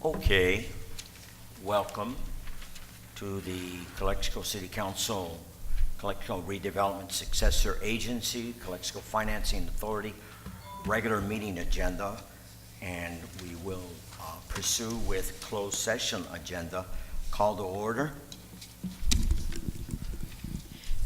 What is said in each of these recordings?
Okay, welcome to the Calexico City Council, Calexico Redevelopment Successor Agency, Calexico Financing Authority, regular meeting agenda, and we will pursue with closed session agenda. Call to order.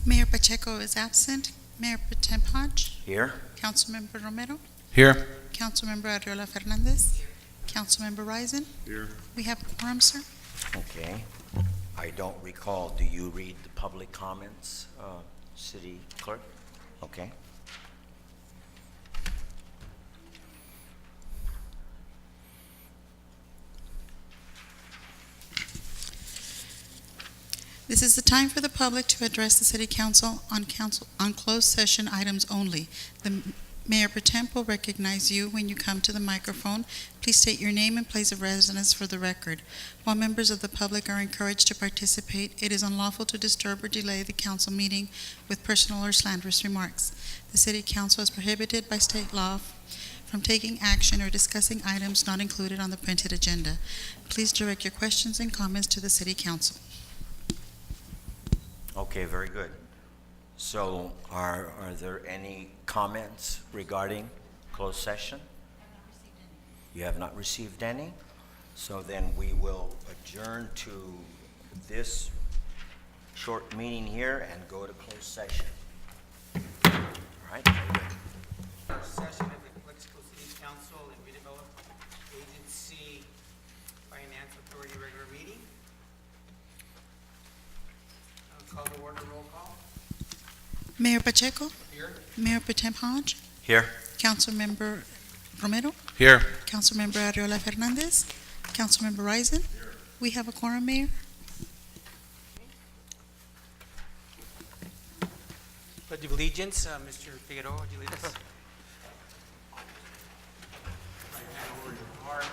Mayor Pacheco is absent. Mayor Pro-Tem Hodge. Here. Councilmember Romero. Here. Councilmember Arriola Fernandez. Councilmember Risen. Here. We have a quorum, sir. Okay. I don't recall. Do you read the public comments, City Clerk? Okay. This is the time for the public to address the City Council on closed session items only. The Mayor Pro-Tem will recognize you when you come to the microphone. Please state your name and place of residence for the record. While members of the public are encouraged to participate, it is unlawful to disturb or delay the council meeting with personal or slanderous remarks. The City Council is prohibited by state law from taking action or discussing items not included on the printed agenda. Please direct your questions and comments to the City Council. Okay, very good. So are there any comments regarding closed session? You have not received any? So then we will adjourn to this short meeting here and go to closed session. All right, very good. First session of the Calexico City Council and Redevelopment Agency Finance Authority regular meeting. Call to order, roll call. Mayor Pacheco. Here. Mayor Pro-Tem Hodge. Here. Councilmember Romero. Here. Councilmember Arriola Fernandez. Councilmember Risen. We have a quorum, Mayor. Pledge of Allegiance, Mr. Figueroa, would you lead us? Right hand over your heart,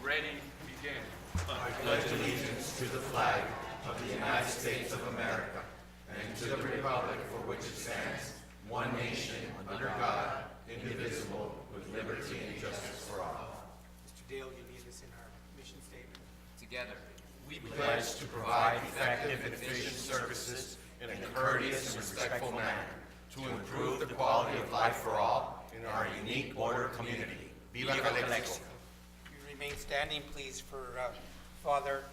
ready, begin. I pledge allegiance to the flag of the United States of America and to the republic for which it stands, one nation, under God, indivisible, with liberty and justice for all. Mr. Dale, you lead us in our mission statement. Together. We pledge to provide effective and efficient services in a courteous and respectful manner to improve the quality of life for all in our unique border community. Viva Calexico! We remain standing, please, for Father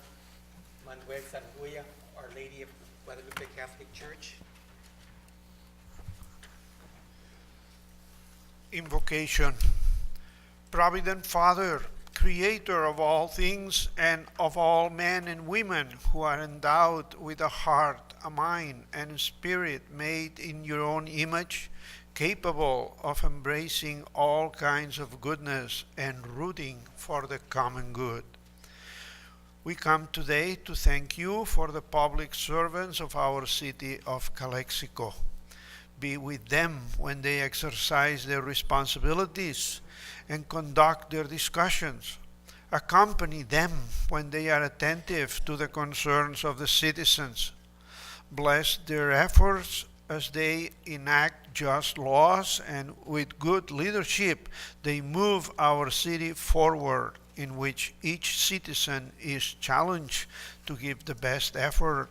Manuel Sanguilla, Our Lady of Guadalupe Catholic Church. Invocation. Provident Father, Creator of all things and of all men and women who are endowed with a heart, a mind, and a spirit made in your own image, capable of embracing all kinds of goodness and rooting for the common good. We come today to thank you for the public servants of our city of Calexico. Be with them when they exercise their responsibilities and conduct their discussions. Accompany them when they are attentive to the concerns of the citizens. Bless their efforts as they enact just laws, and with good leadership they move our city forward, in which each citizen is challenged to give the best effort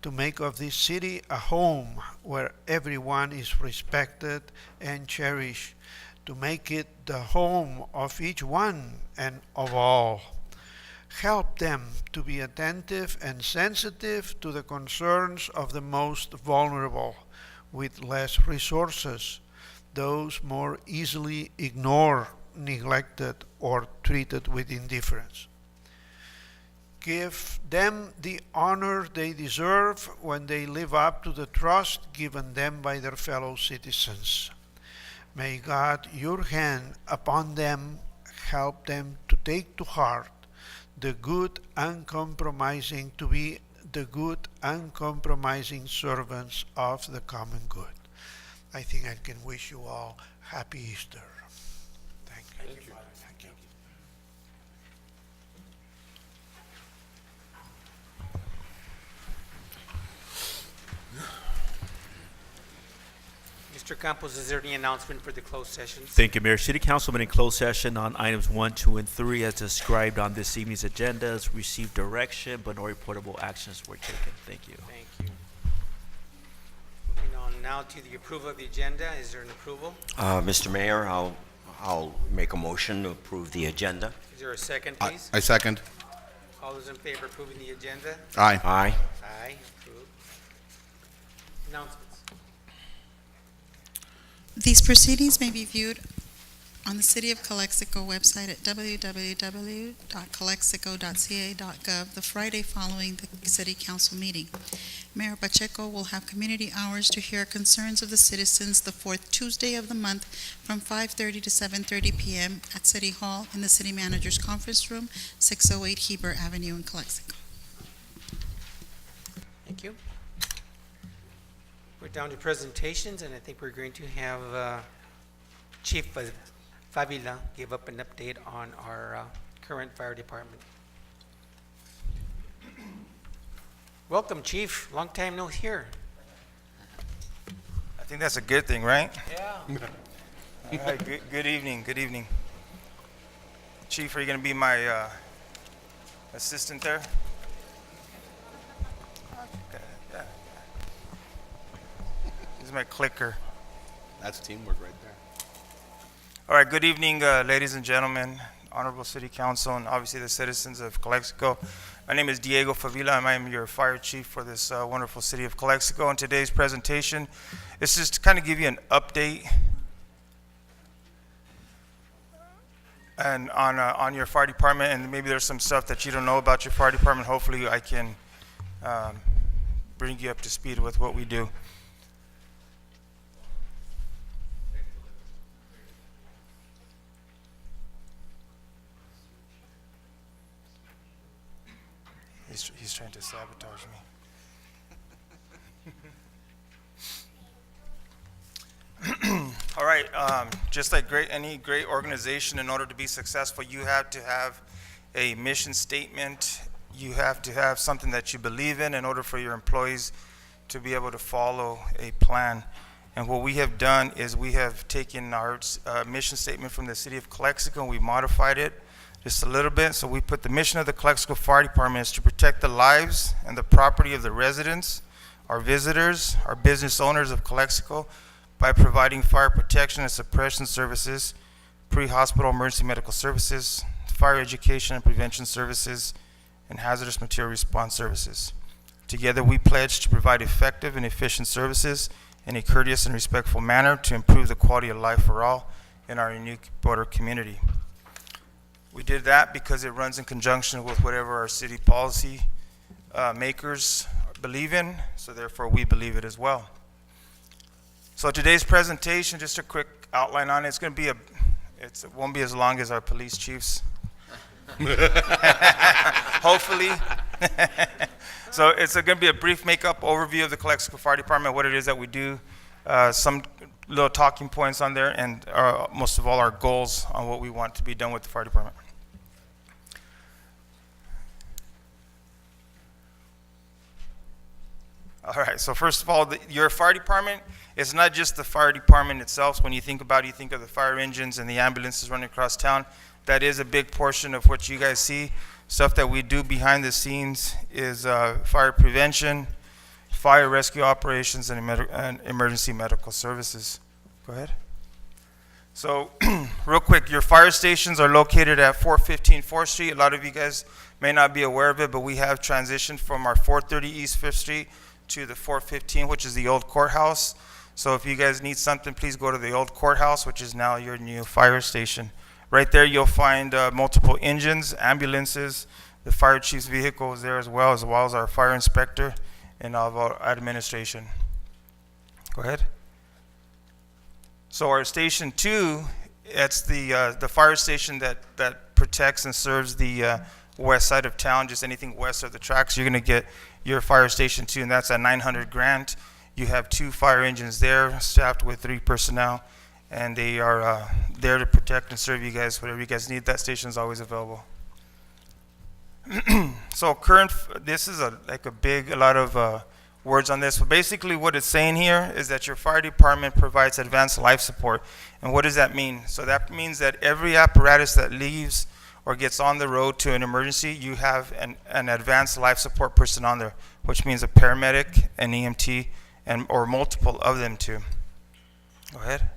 to make of this city a home where everyone is respected and cherished, to make it the home of each one and of all. Help them to be attentive and sensitive to the concerns of the most vulnerable, with less resources, those more easily ignored, neglected, or treated with indifference. Give them the honor they deserve when they live up to the trust given them by their fellow citizens. May God, your hand upon them, help them to take to heart the good uncompromising, to be the good uncompromising servants of the common good. I think I can wish you all happy Easter. Thank you. Thank you. Thank you. Mr. Mr. Campos, is there any announcement for the closed sessions? Thank you, Mayor. City Council been in closed session on items 1, 2, and 3 as described on this evening's agendas. Received direction, but no reportable actions were taken. Thank you. Thank you. Moving on now to the approval of the agenda. Is there an approval? Mr. Mayor, I'll make a motion to approve the agenda. Is there a second, please? I second. All those in favor of approving the agenda? Aye. Aye. Aye, approved. Announcements. These proceedings may be viewed on the City of Calexico website at www.calexico.ca.gov the Friday following the City Council meeting. Mayor Pacheco will have community hours to hear concerns of the citizens the fourth Tuesday of the month from 5:30 to 7:30 p.m. at City Hall in the City Manager's Conference Room, 608 Heber Avenue in Calexico. Thank you. We're down to presentations, and I think we're going to have Chief Favila give up an update on our current fire department. Welcome, Chief. Long time no here. I think that's a good thing, right? Yeah. All right, good evening, good evening. Chief, are you going to be my assistant there? Okay, yeah. This is my clicker. That's teamwork right there. All right, good evening, ladies and gentlemen, Honorable City Council, and obviously the citizens of Calexico. My name is Diego Favila, and I am your fire chief for this wonderful city of Calexico. And today's presentation is just to kind of give you an update and on your fire department, and maybe there's some stuff that you don't know about your fire department. Hopefully I can bring you up to speed with what we do. He's trying to sabotage me. All right, just like any great organization, in order to be successful, you have to have a mission statement. You have to have something that you believe in order for your employees to be able to follow a plan. And what we have done is we have taken our mission statement from the city of Calexico and we modified it just a little bit. So we put the mission of the Calexico Fire Department is to protect the lives and the property of the residents, our visitors, our business owners of Calexico by providing fire protection and suppression services, pre-hospital emergency medical services, fire education and prevention services, and hazardous material response services. Together we pledge to provide effective and efficient services in a courteous and respectful manner to improve the quality of life for all in our unique border community. We did that because it runs in conjunction with whatever our city policy makers believe in, so therefore we believe it as well. So today's presentation, just a quick outline on it. It's going to be it won't be as long as our police chiefs. Hopefully. So it's going to be a brief makeup overview of the Calexico Fire Department, what it is that we do, some little talking points on there, and most of all our goals on what we want to be done with the fire department. All right, so first of all, your fire department is not just the fire department itself. When you think about it, you think of the fire engines and the ambulances running across town. That is a big portion of what you guys see. Stuff that we do behind the scenes is fire prevention, fire rescue operations, and emergency medical services. Go ahead. So real quick, your fire stations are located at 415 4th Street. A lot of you guys may not be aware of it, but we have transitioned from our 430 East 5th Street to the 415, which is the old courthouse. So if you guys need something, please go to the old courthouse, which is now your new fire station. Right there you'll find multiple engines, ambulances, the fire chief's vehicle is there as well as our fire inspector and all of our administration. Go ahead. So our station 2, it's the fire station that protects and serves the west side of town, just anything west of the tracks. You're going to get your fire station 2, and that's at 900 Grant. You have 2 fire engines there, staffed with 3 personnel, and they are there to protect and serve you guys. Whatever you guys need, that station is always available. So this is a lot of words on this. But basically what it's saying here is that your fire department provides advanced life support. And what does that mean? So that means that every apparatus that leaves or gets on the road to an emergency, you have an advanced life support person on there, which means a paramedic, an EMT, or multiple of them too. Go ahead.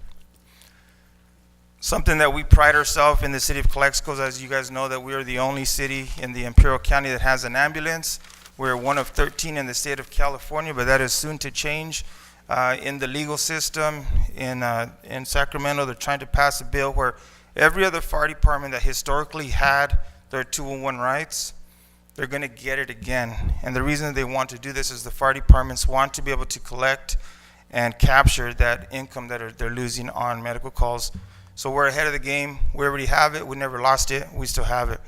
Something that we pride ourselves in the city of Calexico, as you guys know, that we are the only city in the Imperial County that has an ambulance. We're one of 13 in the state of California, but that is soon to change. In the legal system in Sacramento, they're trying to pass a bill where every other fire department that historically had their 201 rights, they're going to get it again. And the reason they want to do this is the fire departments want to be able to collect and capture that income that they're losing on medical calls. So we're ahead of the game. We already have it. We never lost it. We still have it.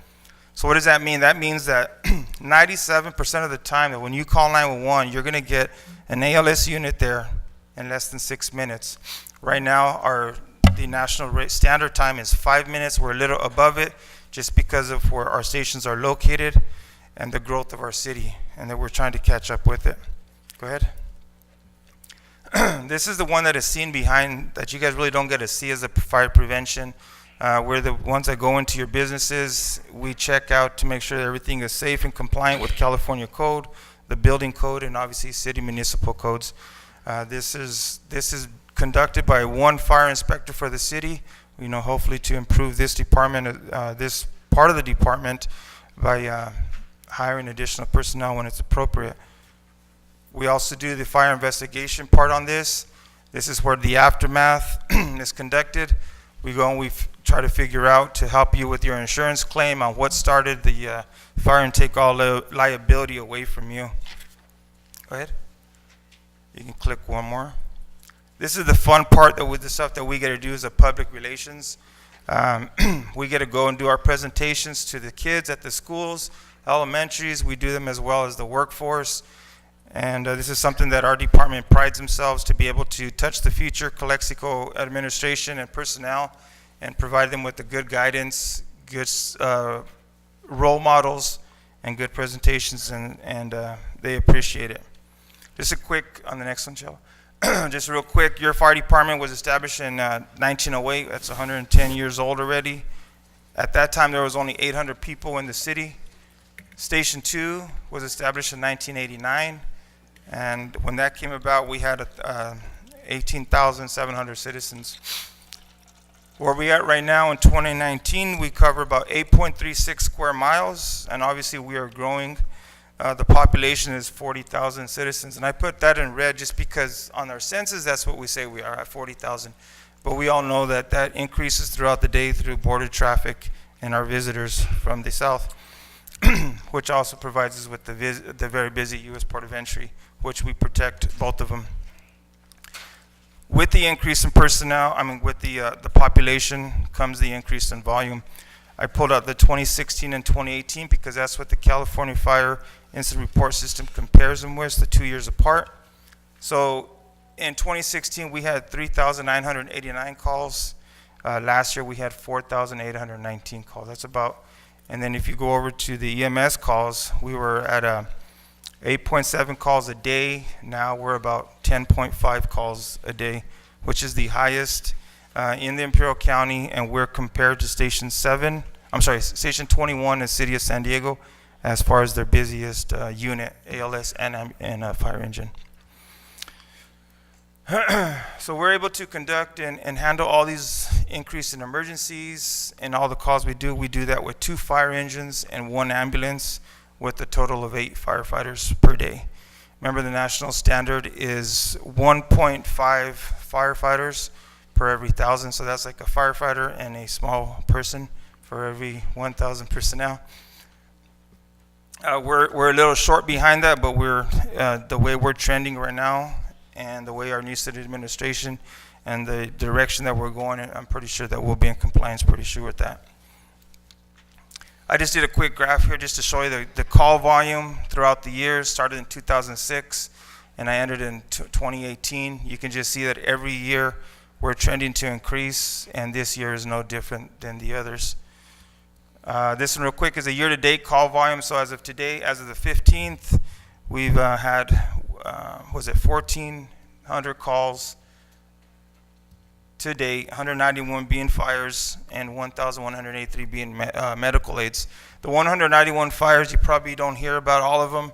So what does that mean? That means that 97% of the time that when you call 911, you're going to get an ALS unit there in less than 6 minutes. Right now, the national rate standard time is 5 minutes. We're a little above it just because of where our stations are located and the growth of our city, and that we're trying to catch up with it. Go ahead. This is the one that is seen behind that you guys really don't get to see as a fire prevention. We're the ones that go into your businesses. We check out to make sure that everything is safe and compliant with California code, the building code, and obviously city municipal codes. This is conducted by one fire inspector for the city, hopefully to improve this department, this part of the department by hiring additional personnel when it's appropriate. We also do the fire investigation part on this. This is where the aftermath is conducted. We go and we try to figure out to help you with your insurance claim on what started the fire and take all liability away from you. Go ahead. You can click one more. This is the fun part with the stuff that we get to do as a public relations. We get to go and do our presentations to the kids at the schools, elementaries. We do them as well as the workforce. And this is something that our department prides themselves to be able to touch the future Calexico administration and personnel and provide them with the good guidance, good role models, and good presentations, and they appreciate it. Just a quick, on the next one, Joe. Just real quick, your fire department was established in 1908. That's 110 years old already. At that time, there was only 800 people in the city. Station 2 was established in 1989. And when that came about, we had 18,700 citizens. Where we at right now in 2019, we cover about 8.36 square miles, and obviously we are growing. The population is 40,000 citizens, and I put that in red just because on our census, that's what we say we are at 40,000. But we all know that that increases throughout the day through border traffic and our visitors from the south, which also provides us with the very busy U.S. port of entry, which we protect both of them. With the increase in personnel, with the population comes the increase in volume. I pulled out the 2016 and 2018 because that's what the California Fire Incident Report System compares them with, the 2 years apart. So in 2016, we had 3,989 calls. Last year, we had 4,819 calls. That's about, and then if you go over to the EMS calls, we were at 8.7 calls a day. Now we're about 10.5 calls a day, which is the highest in the Imperial County, and we're compared to Station 21 in the city of San Diego as far as their busiest unit, ALS and fire engine. So we're able to conduct and handle all these increase in emergencies and all the calls we do. We do that with 2 fire engines and 1 ambulance with a total of 8 firefighters per day. Remember, the national standard is 1.5 firefighters per every 1,000, so that's like a firefighter and a small person for every 1,000 personnel. We're a little short behind that, but we're the way we're trending right now and the way our new city administration and the direction that we're going, I'm pretty sure that we'll be in compliance pretty sure with that. I just did a quick graph here just to show you the call volume throughout the years. Started in 2006 and I ended in 2018. You can just see that every year we're trending to increase, and this year is no different than the others. This one real quick is a year-to-date call volume. So as of today, as of the 15th, we've had was it 1,400 calls to date, 191 being fires and 1,183 being medical aids. The 191 fires, you probably don't hear about all of them,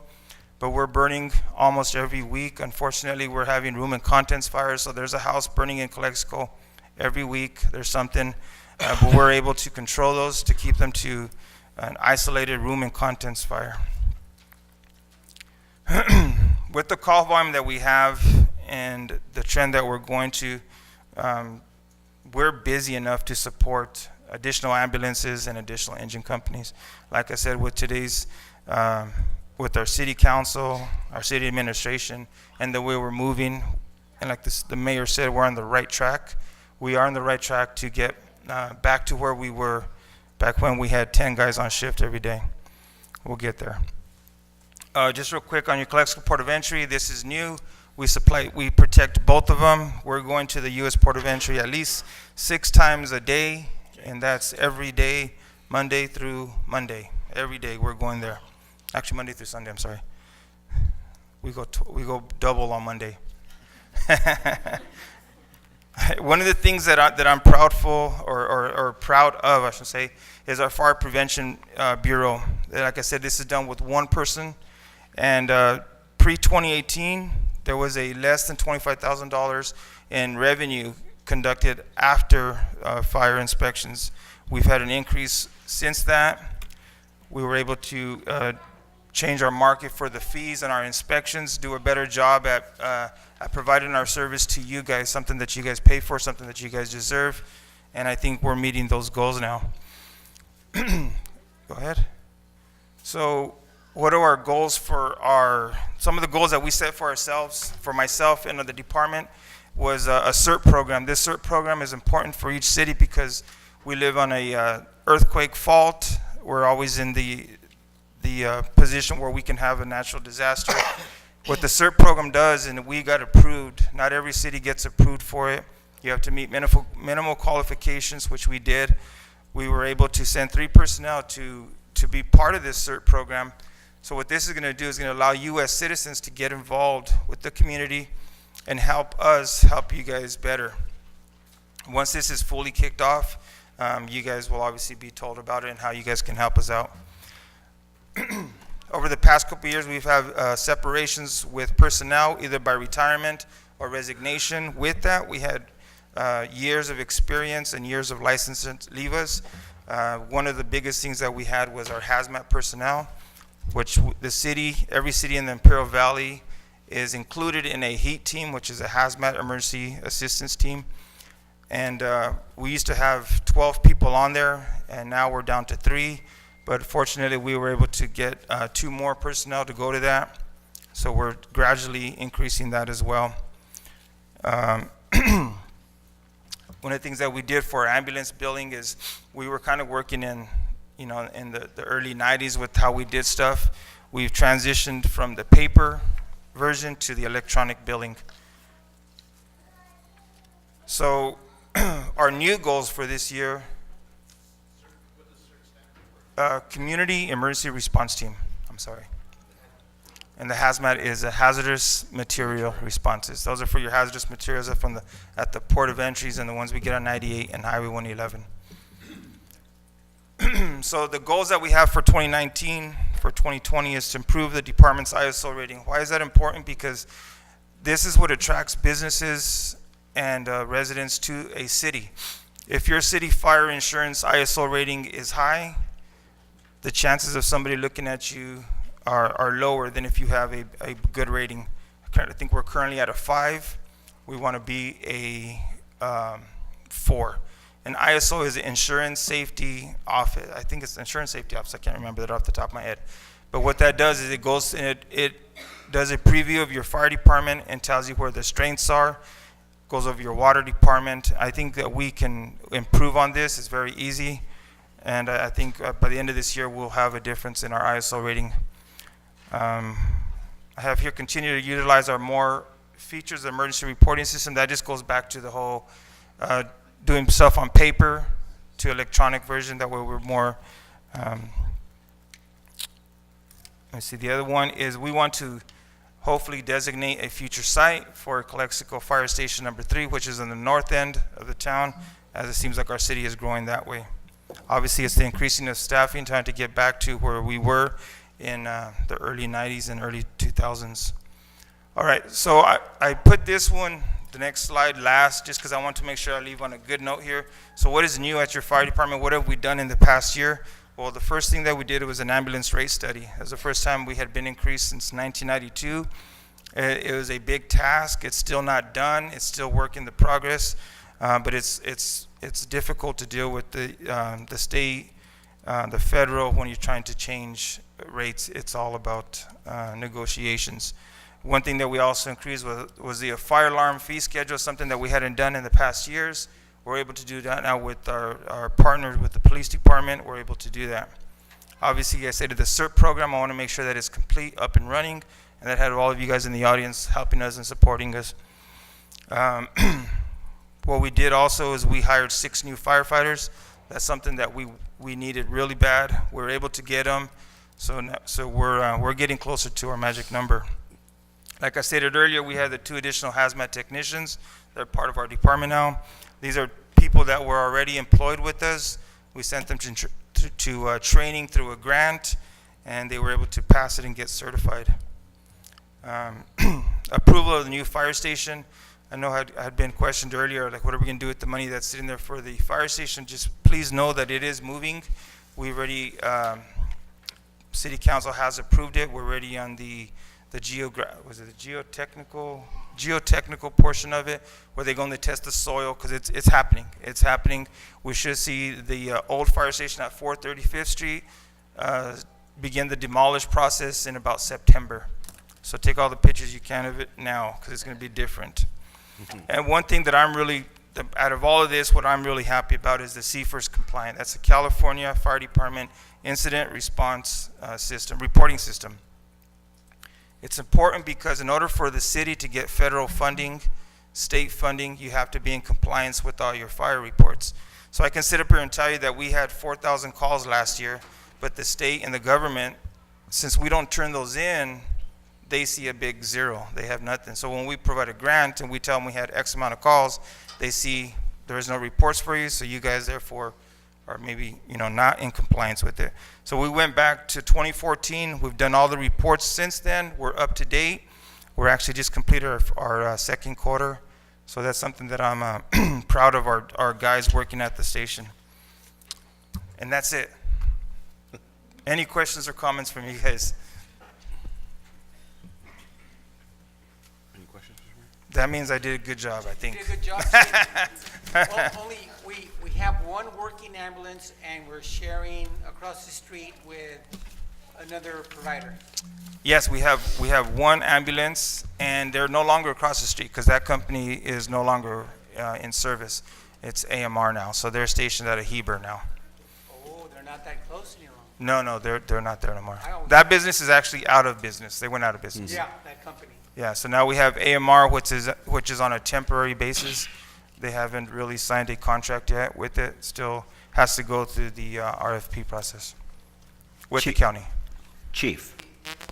but we're burning almost every week. Unfortunately, we're having room and contents fires, so there's a house burning in Calexico every week. There's something, but we're able to control those to keep them to an isolated room and contents fire. With the call volume that we have and the trend that we're going to, we're busy enough to support additional ambulances and additional engine companies. Like I said, with today's, with our city council, our city administration, and the way we're moving, and like the mayor said, we're on the right track. We are on the right track to get back to where we were back when we had 10 guys on shift every day. We'll get there. Just real quick on your Calexico Port of Entry, this is new. We protect both of them. We're going to the U.S. Port of Entry at least 6 times a day, and that's every day, Monday through Monday. Every day we're going there. Actually, Monday through Sunday, I'm sorry. We go double on Monday. One of the things that I'm proudful or proud of, I should say, is our Fire Prevention Bureau. Like I said, this is done with one person. And pre-2018, there was a less than $25,000 in revenue conducted after fire inspections. We've had an increase since that. We were able to change our market for the fees and our inspections, do a better job at providing our service to you guys, something that you guys pay for, something that you guys deserve. And I think we're meeting those goals now. Go ahead. So, what are our goals for some of the goals that we set for ourselves, for myself and the department, was a CERT program. This CERT program is important for each city because we live on a earthquake fault. We're always in the position where we can have a natural disaster. What the CERT program does, and we got approved, not every city gets approved for it. You have to meet minimal qualifications, which we did. We were able to send 3 personnel to be part of this CERT program. So what this is going to do is going to allow U.S. citizens to get involved with the community and help us help you guys better. Once this is fully kicked off, you guys will obviously be told about it and how you guys can help us out. Over the past couple of years, we've had separations with personnel, either by retirement or resignation. With that, we had years of experience and years of license leave us. One of the biggest things that we had was our hazmat personnel, which every city in the Imperial Valley is included in a HEAT team, which is a hazmat emergency assistance team. And we used to have 12 people on there, and now we're down to 3. But fortunately, we were able to get 2 more personnel to go to that. So we're gradually increasing that as well. One of the things that we did for our ambulance billing is we were kind of working in the early 90s with how we did stuff. We've transitioned from the paper version to the electronic billing. So our new goals for this year, Community Emergency Response Team, I'm sorry. And the hazmat is a hazardous material responses. Those are for your hazardous materials at the port of entries and the ones we get on 98 and Highway 111. So the goals that we have for 2019, for 2020 is to improve the department's ISO rating. Why is that important? Because this is what attracts businesses and residents to a city. If your city fire insurance ISO rating is high, the chances of somebody looking at you are lower than if you have a good rating. I think we're currently at a 5. We want to be a 4. And ISO is Insurance Safety Office. I think it's Insurance Safety Office. I can't remember that off the top of my head. But what that does is it goes and it does a preview of your fire department and tells you where the strengths are. Goes over your water department. I think that we can improve on this. It's very easy. And I think by the end of this year, we'll have a difference in our ISO rating. I have here continue to utilize our more features of the emergency reporting system. That just goes back to the whole doing stuff on paper to electronic version. That way we're more, let's see, the other one is we want to hopefully designate a future site for Calexico Fire Station number 3, which is in the north end of the town, as it seems like our city is growing that way. Obviously, it's the increasing of staffing, trying to get back to where we were in the early 90s and early 2000s. All right, so I put this one, the next slide, last, just because I want to make sure I leave on a good note here. So what is new at your fire department? What have we done in the past year? Well, the first thing that we did was an ambulance rate study. It was the first time we had been increased since 1992. It was a big task. It's still not done. It's still work in the progress, but it's difficult to deal with the state, the federal, when you're trying to change rates. It's all about negotiations. One thing that we also increased was the fire alarm fee schedule, something that we hadn't done in the past years. We're able to do that now with our partners with the police department. We're able to do that. Obviously, I stated the CERT program. I want to make sure that it's complete, up and running, and that had all of you guys in the audience helping us and supporting us. What we did also is we hired 6 new firefighters. That's something that we needed really bad. We were able to get them, so we're getting closer to our magic number. Like I stated earlier, we had the 2 additional hazmat technicians. They're part of our department now. These are people that were already employed with us. We sent them to training through a grant, and they were able to pass it and get certified. Approval of the new fire station. I know had been questioned earlier, like what are we going to do with the money that's sitting there for the fire station? Just please know that it is moving. We already, City Council has approved it. We're already on the geotechnical portion of it, where they're going to test the soil, because it's happening. It's happening. We should see the old fire station at 435th Street begin the demolish process in about September. So take all the pictures you can of it now, because it's going to be different. And one thing that I'm really, out of all of this, what I'm really happy about is the CFIRS compliant. That's the California Fire Department Incident Response System, reporting system. It's important because in order for the city to get federal funding, state funding, you have to be in compliance with all your fire reports. So I can sit up here and tell you that we had 4,000 calls last year, but the state and the government, since we don't turn those in, they see a big 0. They have nothing. So when we provide a grant and we tell them we had X amount of calls, they see there is no reports for you, so you guys therefore are maybe not in compliance with it. So we went back to 2014. We've done all the reports since then. We're up to date. We're actually just completed our second quarter. So that's something that I'm proud of our guys working at the station. And that's it. Any questions or comments from you guys? Any questions, Mr. Mayor? That means I did a good job, I think. You did a good job. Well, only we have one working ambulance, and we're sharing across the street with another provider. Yes, we have one ambulance, and they're no longer across the street because that company is no longer in service. It's AMR now, so they're stationed at a Heber now. Oh, they're not that close anymore. No, they're not there no more. I always- That business is actually out of business. They went out of business. Yeah, that company. Yeah, so now we have AMR, which is on a temporary basis. They haven't really signed a contract yet with it. Still has to go through the RFP process with the Chief. county. Chief,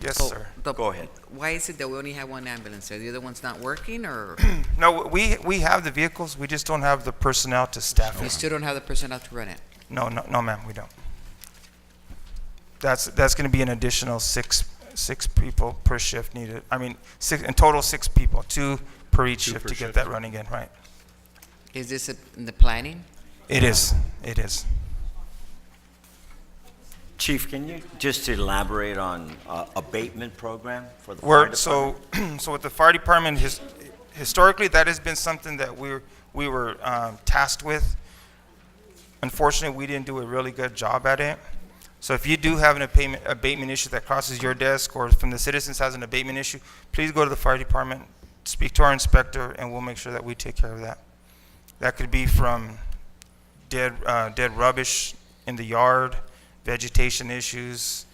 Yes, So sir. go ahead. Why is it that we only have one ambulance? Are the other ones not working, or No, we have the vehicles. We just don't have the personnel to staff you it. still don't have the personnel to run it? No, ma'am, we don't. That's going to be an additional six people per shift needed. I mean, in total 6 people, 2 per each Two shift per to get shift. that running in, right? Is this in the planning? It is. Chief, can you just elaborate on abatement program for the fire department? So with the fire department, historically, that has been something that we were tasked with. Unfortunately, we didn't do a really good job at it. So if you do have an abatement issue that crosses your desk, or from the citizens has an abatement issue, please go to the fire department, speak to our inspector, and we'll make sure that we take care of that. That could be from dead rubbish in the yard, vegetation issues,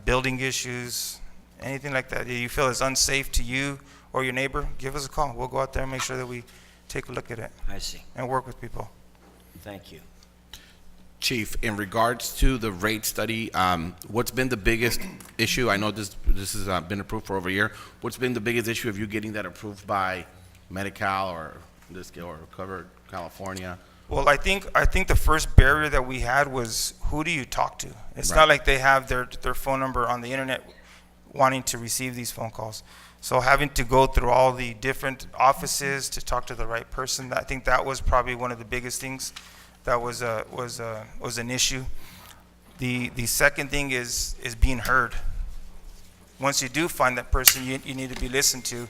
building issues, anything like that. If you feel is unsafe to you or your neighbor, give us a call. We'll go out there and make sure that we take a look at it I see. and work with people. Thank you. Chief, in regards to the rate study, what's been the biggest issue? I know this has been approved for over a year. What's been the biggest issue of you getting that approved by Medi-Cal or Covered California? Well, I think the first barrier that we had was, who do you talk to? It's Right. not like they have their phone number on the internet wanting to receive these phone calls. So having to go through all the different offices to talk to the right person, I think that was probably one of the biggest things that was an issue. The second thing is being heard. Once you do find that person, you need to be listened to,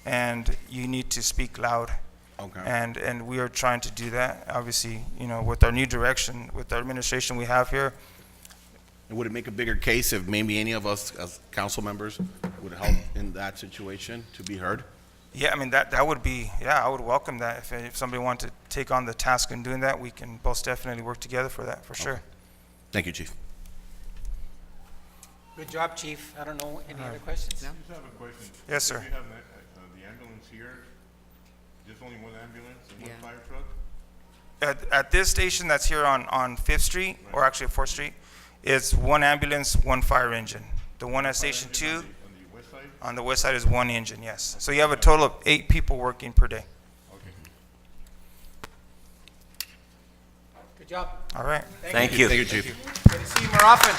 and you need to speak loud. Okay. And we are trying to do that. Obviously, with our new direction, with our administration we have here. Would it make a bigger case if maybe any of us as council members would help in that situation to be heard? Yeah, I mean, that would be, I would welcome that. If somebody wanted to take on the task in doing that, we can most definitely work together for that, for sure. Thank you, Chief. Good job, Chief. I don't know, any other questions? No. I just have a question. Yes, sir. If you have the ambulance here, just only one ambulance and one Yeah. fire truck? At this station that's here on 5th Street, or actually 4th Street, it's one ambulance, one fire engine. The one at Station 2 On the west side? on the west side is one engine, yes. So you have a total of 8 people working per day. Okay. Good job. All right. Thank you. Thank you, Chief. Good to see you more often.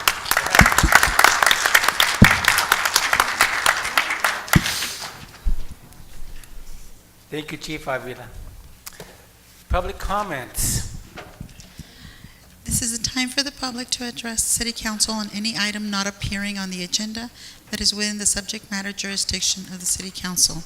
Thank you, Chief Avila. Public comments. This is a time for the public to address City Council on any item not appearing on the agenda that is within the subject matter jurisdiction of the City Council.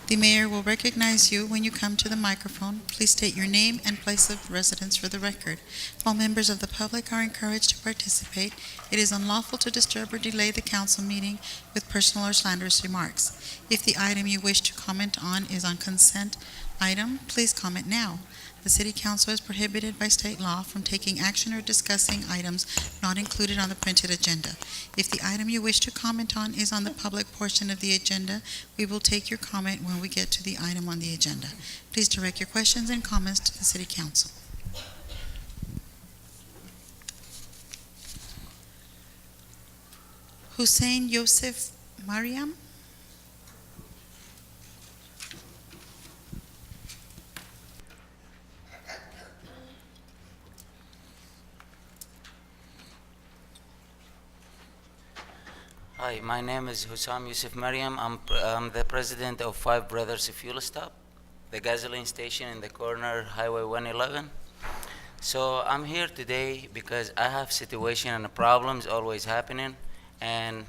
The mayor will recognize you when you come to the microphone. Please state your name and place of residence for the record. All members of the public are encouraged to participate. It is unlawful to disturb or delay the council meeting with personal or slanderous remarks. If the item you wish to comment on is on consent item, please comment now. The City Council is prohibited by state law from taking action or discussing items not included on the printed agenda. If the item you wish to comment on is on the public portion of the agenda, we will take your comment when we get to the item on the agenda. Please direct your questions and comments to the City Council. Hussein Yosef Mariam? Hi, my name is Hussam Yusuf Mariam. I'm the president of Five Brothers Fuel Stop, the gasoline station in the corner, Highway 111. So I'm here today because I have situation and problems always happening, and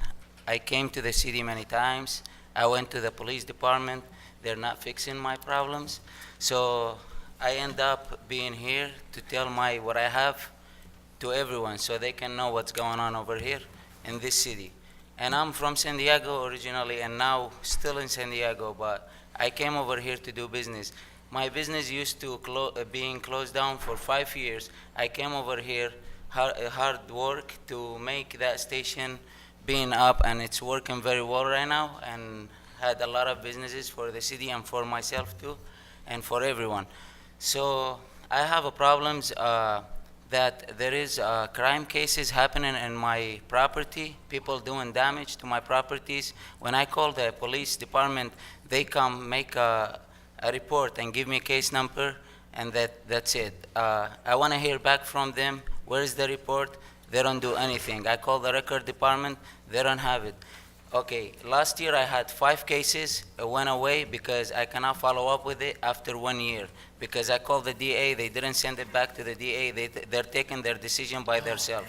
I came to the city many times. I went to the police department. They're not fixing my problems. So I end up being here to tell what I have to everyone so they can know what's going on over here in this city. And I'm from San Diego originally and now still in San Diego, but I came over here to do business. My business used to being closed down for 5 years. I came over here, hard work to make that station being up, and it's working very well right now, and had a lot of businesses for the city and for myself too, and for everyone. So I have a problems that there is crime cases happening in my property, people doing damage to my properties. When I call the police department, they come make a report and give me a case number, and that's it. I want to hear back from them. Where is the report? They don't do anything. I call the record department, they don't have it. Okay, last year I had 5 cases. It went away because I cannot follow up with it after 1 year. Because I called the DA, they didn't send it back to the DA. They're taking their decision by themselves.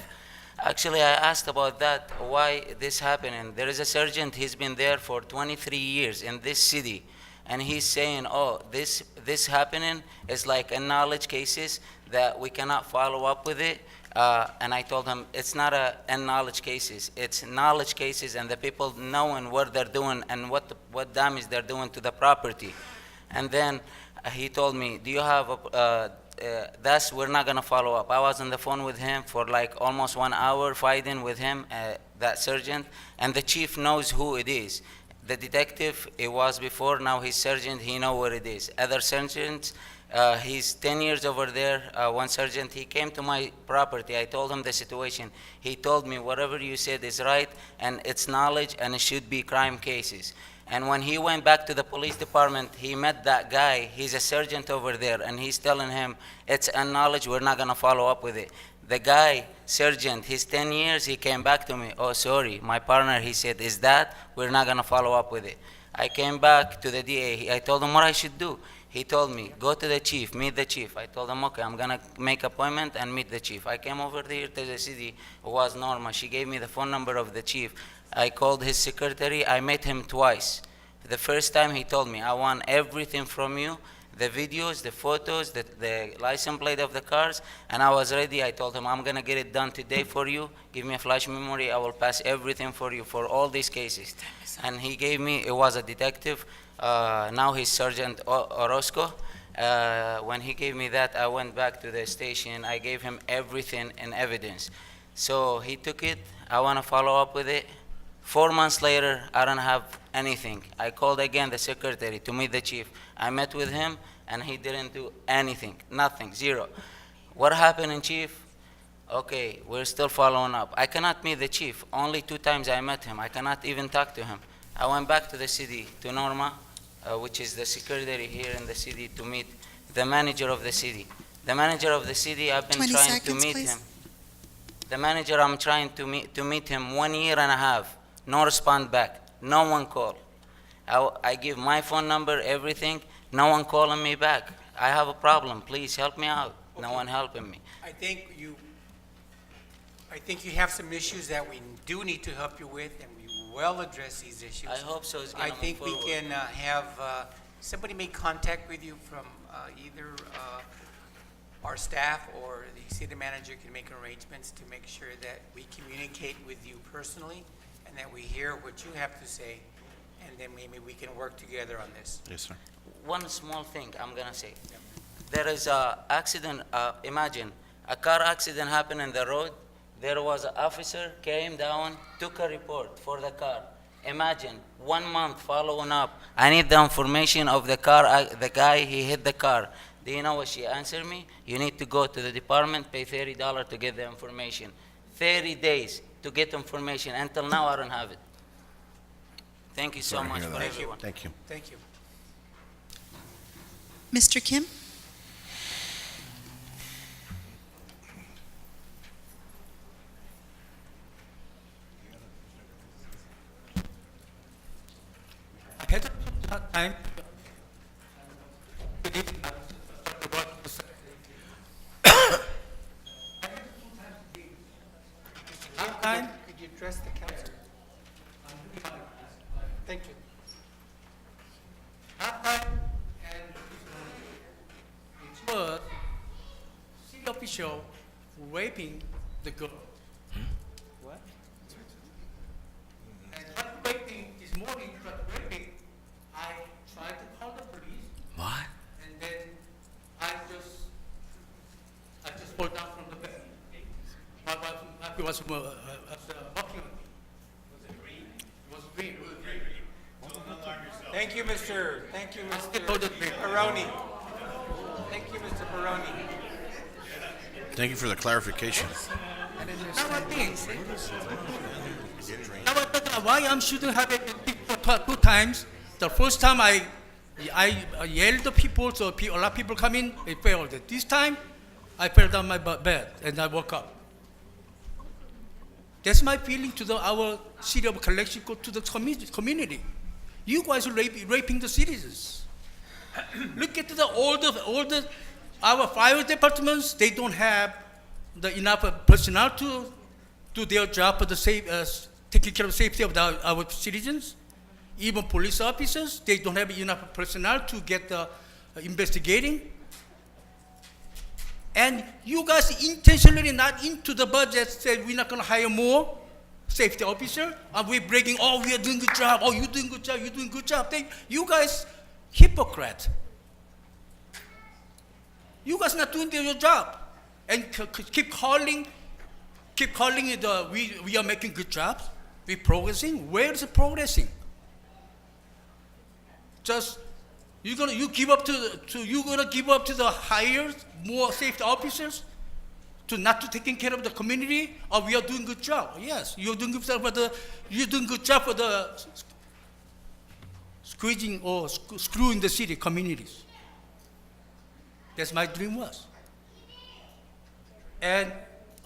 Actually, I asked about that, why this happening. There is a sergeant, he's been there for 23 years in this city. And he's saying, oh, this happening is like a knowledge cases that we cannot follow up with it. And I told him, it's not a knowledge cases. It's knowledge cases and the people knowing what they're doing and what damage they're doing to the property. And then he told me, do you have we're not gonna follow up. I was on the phone with him for like almost 1 hour fighting with him, that sergeant, and the chief knows who it is. The detective, it was before, now he's sergeant, he know what it is. Other sergeants, He's 10 years over there. One sergeant, he came to my property. I told him the situation. He told me whatever you said is right, and it's knowledge, and it should be crime cases. And when he went back to the police department, he met that guy. He's a sergeant over there, and he's telling him, it's a knowledge, we're not gonna follow up with it. The guy, sergeant, he's 10 years, he came back to me, oh, sorry, my partner, he said, is that, we're not gonna follow up with it. I came back to the DA, I told him what I should do. He told me, go to the chief, meet the chief. I told him, okay, I'm gonna make appointment and meet the chief. I came over there to the city, it was Norma. She gave me the phone number of the chief. I called his secretary, I met him twice. The first time he told me, I want everything from you, the videos, the photos, the license plate of the cars, and I was ready. I told him, I'm gonna get it done today for you. Give me a flash memory, I will pass everything for you for all these cases. And he gave me, it was a detective, now he's Sergeant Orozco. When he gave me that, I went back to the station, I gave him everything in evidence. So he took it, I wanna follow up with it. 4 months later, I don't have anything. I called again the secretary to meet the chief. I met with him, and he didn't do anything, nothing, zero. What happened in chief? Okay, we're still following up. I cannot meet the chief. Only 2 times I met him. I cannot even talk to him. I went back to the city, to Norma, which is the secretary here in the city, to meet the manager of the city. The manager of the city, I've been 20 trying to seconds, meet please. him. The manager, I'm trying to meet him 1 year and a half. No respond back. No one call. I give my phone number, everything. No one calling me back. I have a problem. Please help me out. No one helping me. I think you have some issues that we do need to help you with, and we will address these issues. I hope so. It's I gonna move think we forward. can have somebody make contact with you from either our staff or the city manager can make arrangements to make sure that we communicate with you personally and that we hear what you have to say, and then maybe we can work together on this. Yes, sir. One small thing I'm gonna say. There is a accident, imagine, a car accident happened in the road. There was an officer came down, took a report for the car. Imagine, 1 month following up. I need the information of the car, the guy, he hit the car. Do you know what she answered me? You need to go to the department, pay $30 to get the information. 30 days to get information. Until now, I don't have it. Thank you so Sorry to much hear for that. everyone. Thank you. Thank you. Mr. Kim? Ahead of time, time, Could you address the council? Thank you. it was city official raping the girl. What? And while waiting this morning, while waiting, I tried to call the police, What? and then I just pulled down from the bed. My wife was walking on me. Was it green? It was green. It was green. Thank you, Mr. Hold it, please. Baroni. Thank you, Mr. Baroni. Thank you for the clarification. Now I think. Now I thought why I shouldn't have it for 2 times. The first time I yelled at people, so a lot of people come in, they failed. This time, I fell down my bed and I woke up. That's my feeling to our city of Calexico, to the community. You guys are raping the citizens. Look at all the our fire departments. They don't have the enough personnel to do their job for the taking care of the safety of our citizens. Even police officers, they don't have enough personnel to get the investigating. And you guys intentionally not into the budget said we're not going to hire more safety officer. And we're breaking, oh, we are doing good job. Oh, you're doing good job. You're doing good job. You guys hypocrite. You guys not doing your job, and keep calling it. We are making good jobs. We progressing. Where is it progressing? Just You give up you gonna give up to the higher, more safety officers, to not to taking care of the community? Or we are doing good job? Yes, you're doing good job for the squeezing or screwing the city communities. That's my dream was. And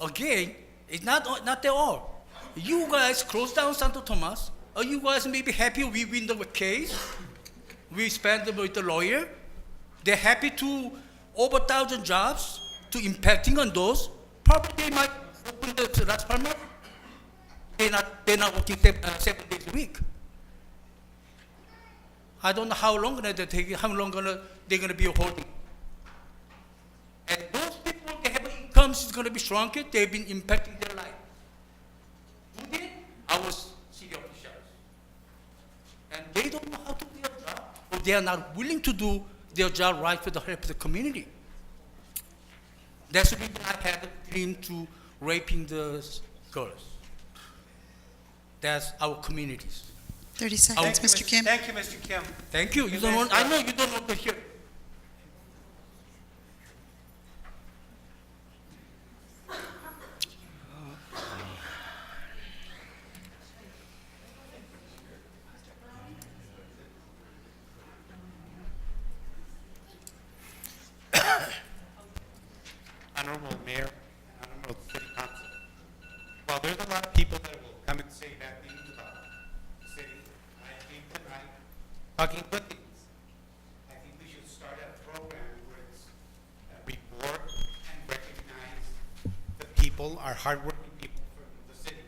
again, it's not at all. You guys close down Santo Tomas. Are you guys maybe happy we win the case? We spend them with the lawyer. They're happy to over 1,000 jobs to impacting on those. Probably they might open the last permit. They're not working 7 days a week. I don't know how long they're taking, how long they're gonna be holding. And those people, they have incomes is gonna be shrunken. They've been impacting their life. Who did? Our city officials. And they don't know how to do their job, or they are not willing to do their job right for the help of the community. That's the reason I had a dream to raping the girls. That's our communities. 30 seconds, Mr. Kim. Thank you, Mr. Kim. Thank you. I know you don't want to hear. Honorable Mayor, Honorable City Council. Well, there's a lot of people that will come and say bad things about the city. I think tonight, talking good things. I think we should start a program where it's reward and recognize the people, our hardworking people from the city.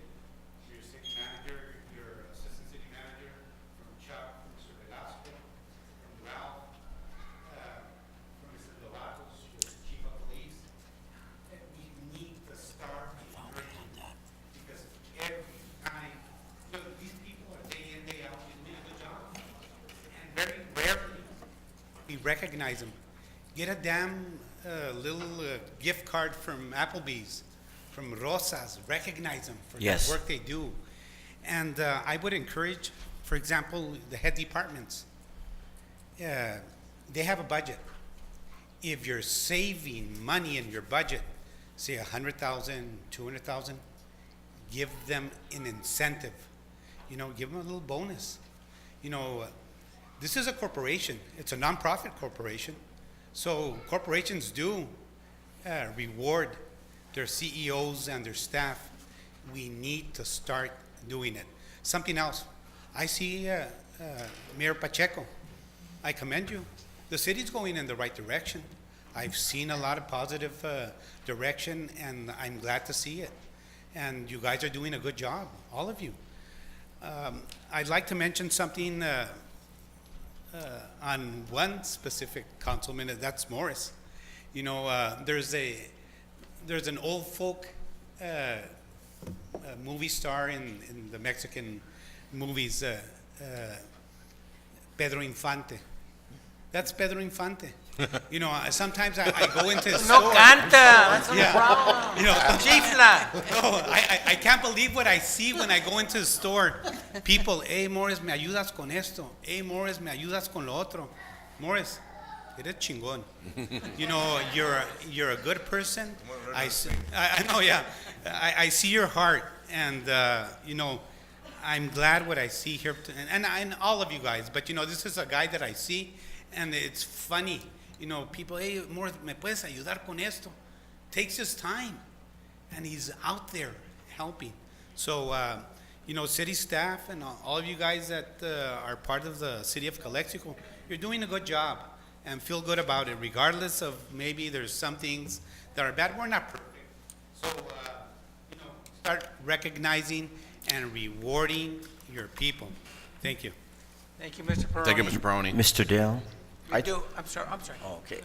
Your city manager, your assistant city manager, from Chuck, from Mr. Velasco, from Ralph, from Mr. Lovatos, your chief of police. And we need to start because every time, look, these people are day in, day out, doing a good job. And very rarely we recognize them. Get a damn little gift card from Applebee's, from Rosas, recognize them for Yes. the work they do. And I would encourage, for example, the head departments. They have a budget. If you're saving money in your budget, say 100,000, 200,000, give them an incentive. Give them a little bonus. This is a corporation. It's a nonprofit corporation. So corporations do reward their CEOs and their staff. We need to start doing it. Something else. I see Mayor Pacheco. I commend you. The city's going in the right direction. I've seen a lot of positive direction, and I'm glad to see it. And you guys are doing a good job, all of you. I'd like to mention something on one specific councilman, and that's Morris. There's an old folk movie star in the Mexican movies, Pedro Infante. That's Pedro Infante. Sometimes I go into his store. No canta. Yeah. Chifla. No, I can't believe what I see when I go into the store. People, hey, Morris, me ayudas con esto. Hey, Morris, me ayudas con lo otro. Morris, eres chingón. You're a good person. I know, yeah. I see your heart, and I'm glad what I see here, and all of you guys. But this is a guy that I see, and it's funny. People, hey, Morris, me puedes ayudar con esto? Takes his time, and he's out there helping. So, city staff and all of you guys that are part of the city of Calexico, you're doing a good job, and feel good about it, regardless of maybe there's some things that are bad. We're not perfect. So, start recognizing and rewarding your people. Thank you. Thank you, Mr. Peroni. Thank you, Mr. Peroni. Mr. Dale? I'm sorry. Okay.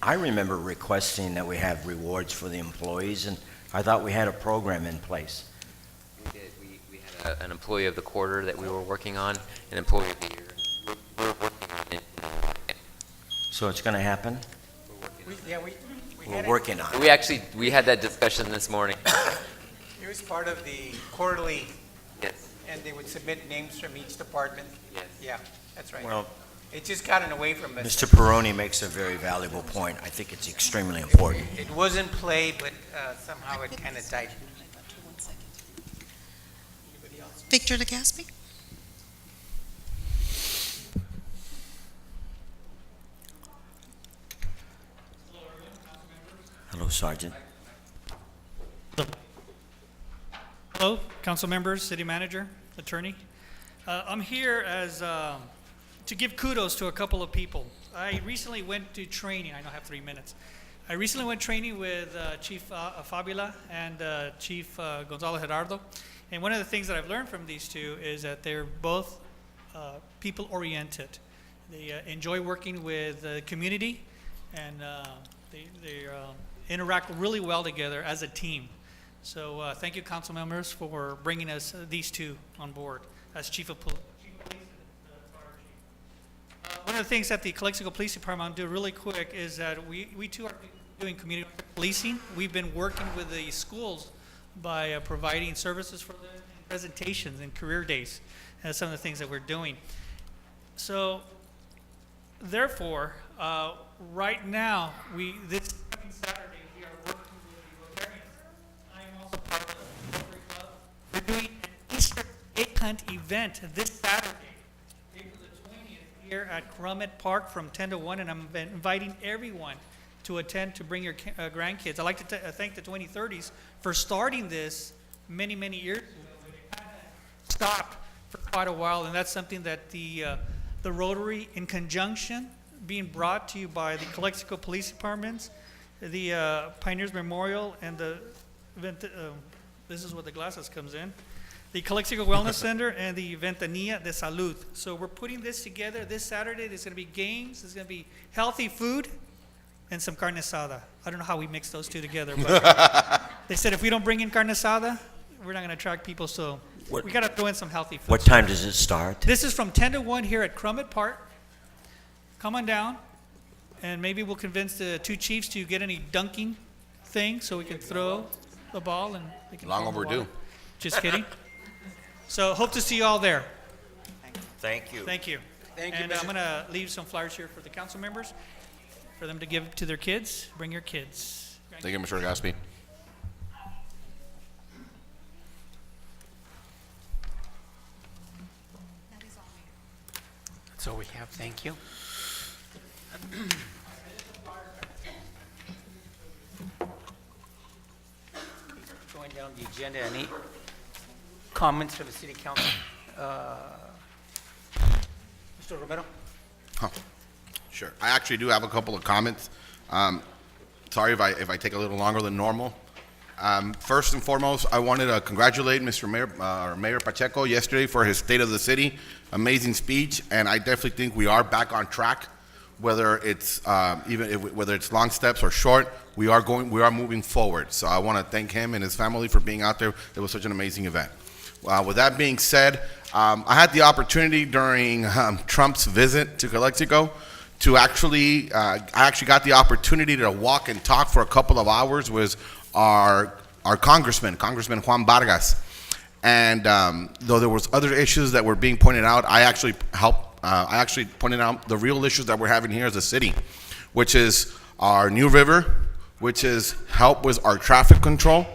I remember requesting that we have rewards for the employees, and I thought we had a program in place. We did. We had an employee of the quarter that we were working on, an employee of the year. We're working on it. So it's going to happen? We're working on it. We had that discussion this morning. It was part of the quarterly, Yes. and they would submit names from each department. Yes. Yeah, that's right. Well, It just gotten away from us. Mr. Peroni makes a very valuable point. I think it's extremely important. It was in play, but somehow it kind of died. Victor Legaspi? Hello, Sergeant. Hello, council members, city manager, attorney. I'm here as to give kudos to a couple of people. I recently went to training. I know I have 3 minutes. I recently went training with Chief Fabula and Chief Gonzalo Gerardo. And one of the things that I've learned from these two is that they're both people-oriented. They enjoy working with the community, and they interact really well together as a team. So thank you, council members, for bringing us these two on board as Chief of Police and Fire Chief. One of the things that the Calexico Police Department do really quick is that we too are doing community policing. We've been working with the schools by providing services for them, and presentations and career days. That's some of the things that we're doing. So, therefore, right now, this coming Saturday, we are working with the Rotarians. I am also part of the Rotary Club. We're doing an Easter egg hunt event this Saturday, April the 20th, here at Crummett Park from 10 to 1, and I'm inviting everyone to attend, to bring your grandkids. I'd like to thank the 2030s for starting this many, many years ago. It kind of stopped for quite a while, and that's something that the Rotary, in conjunction, being brought to you by the Calexico Police Departments, the Pioneers Memorial, and the this is where the glasses comes in, the Calexico Wellness Center, and the Ventanilla de Salud. So we're putting this together this Saturday. There's going to be games, there's going to be healthy food, and some carne asada. I don't know how we mix those two together, but they said if we don't bring in carne asada, we're not going to attract people, so we got to throw in some healthy food. What time does it start? This is from 10 to 1 here at Crummett Park. Come on down, and maybe we'll convince the two chiefs to get any dunking thing so we can throw the ball and they can. Long overdue. Just kidding. So hope to see you all there. Thank you. Thank you. And I'm going to leave some flyers here for the council members for them to give to their kids. Bring your kids. Thank you, Mr. Gaspi. That's all we have. Thank you. Going down the agenda, any comments from the city council? Mr. Romero? Sure. I actually do have a couple of comments. Sorry if I take a little longer than normal. First and foremost, I wanted to congratulate Mr. Mayor Pacheco yesterday for his State of the City. Amazing speech, and I definitely think we are back on track. Whether it's whether it's long steps or short, we are moving forward. So I want to thank him and his family for being out there. It was such an amazing event. With that being said, I had the opportunity during Trump's visit to Calexico to I actually got the opportunity to walk and talk for a couple of hours with our Congressman Juan Vargas. And though there was other issues that were being pointed out, I actually pointed out the real issues that we're having here as a city, which is our new river, which is help with our traffic control,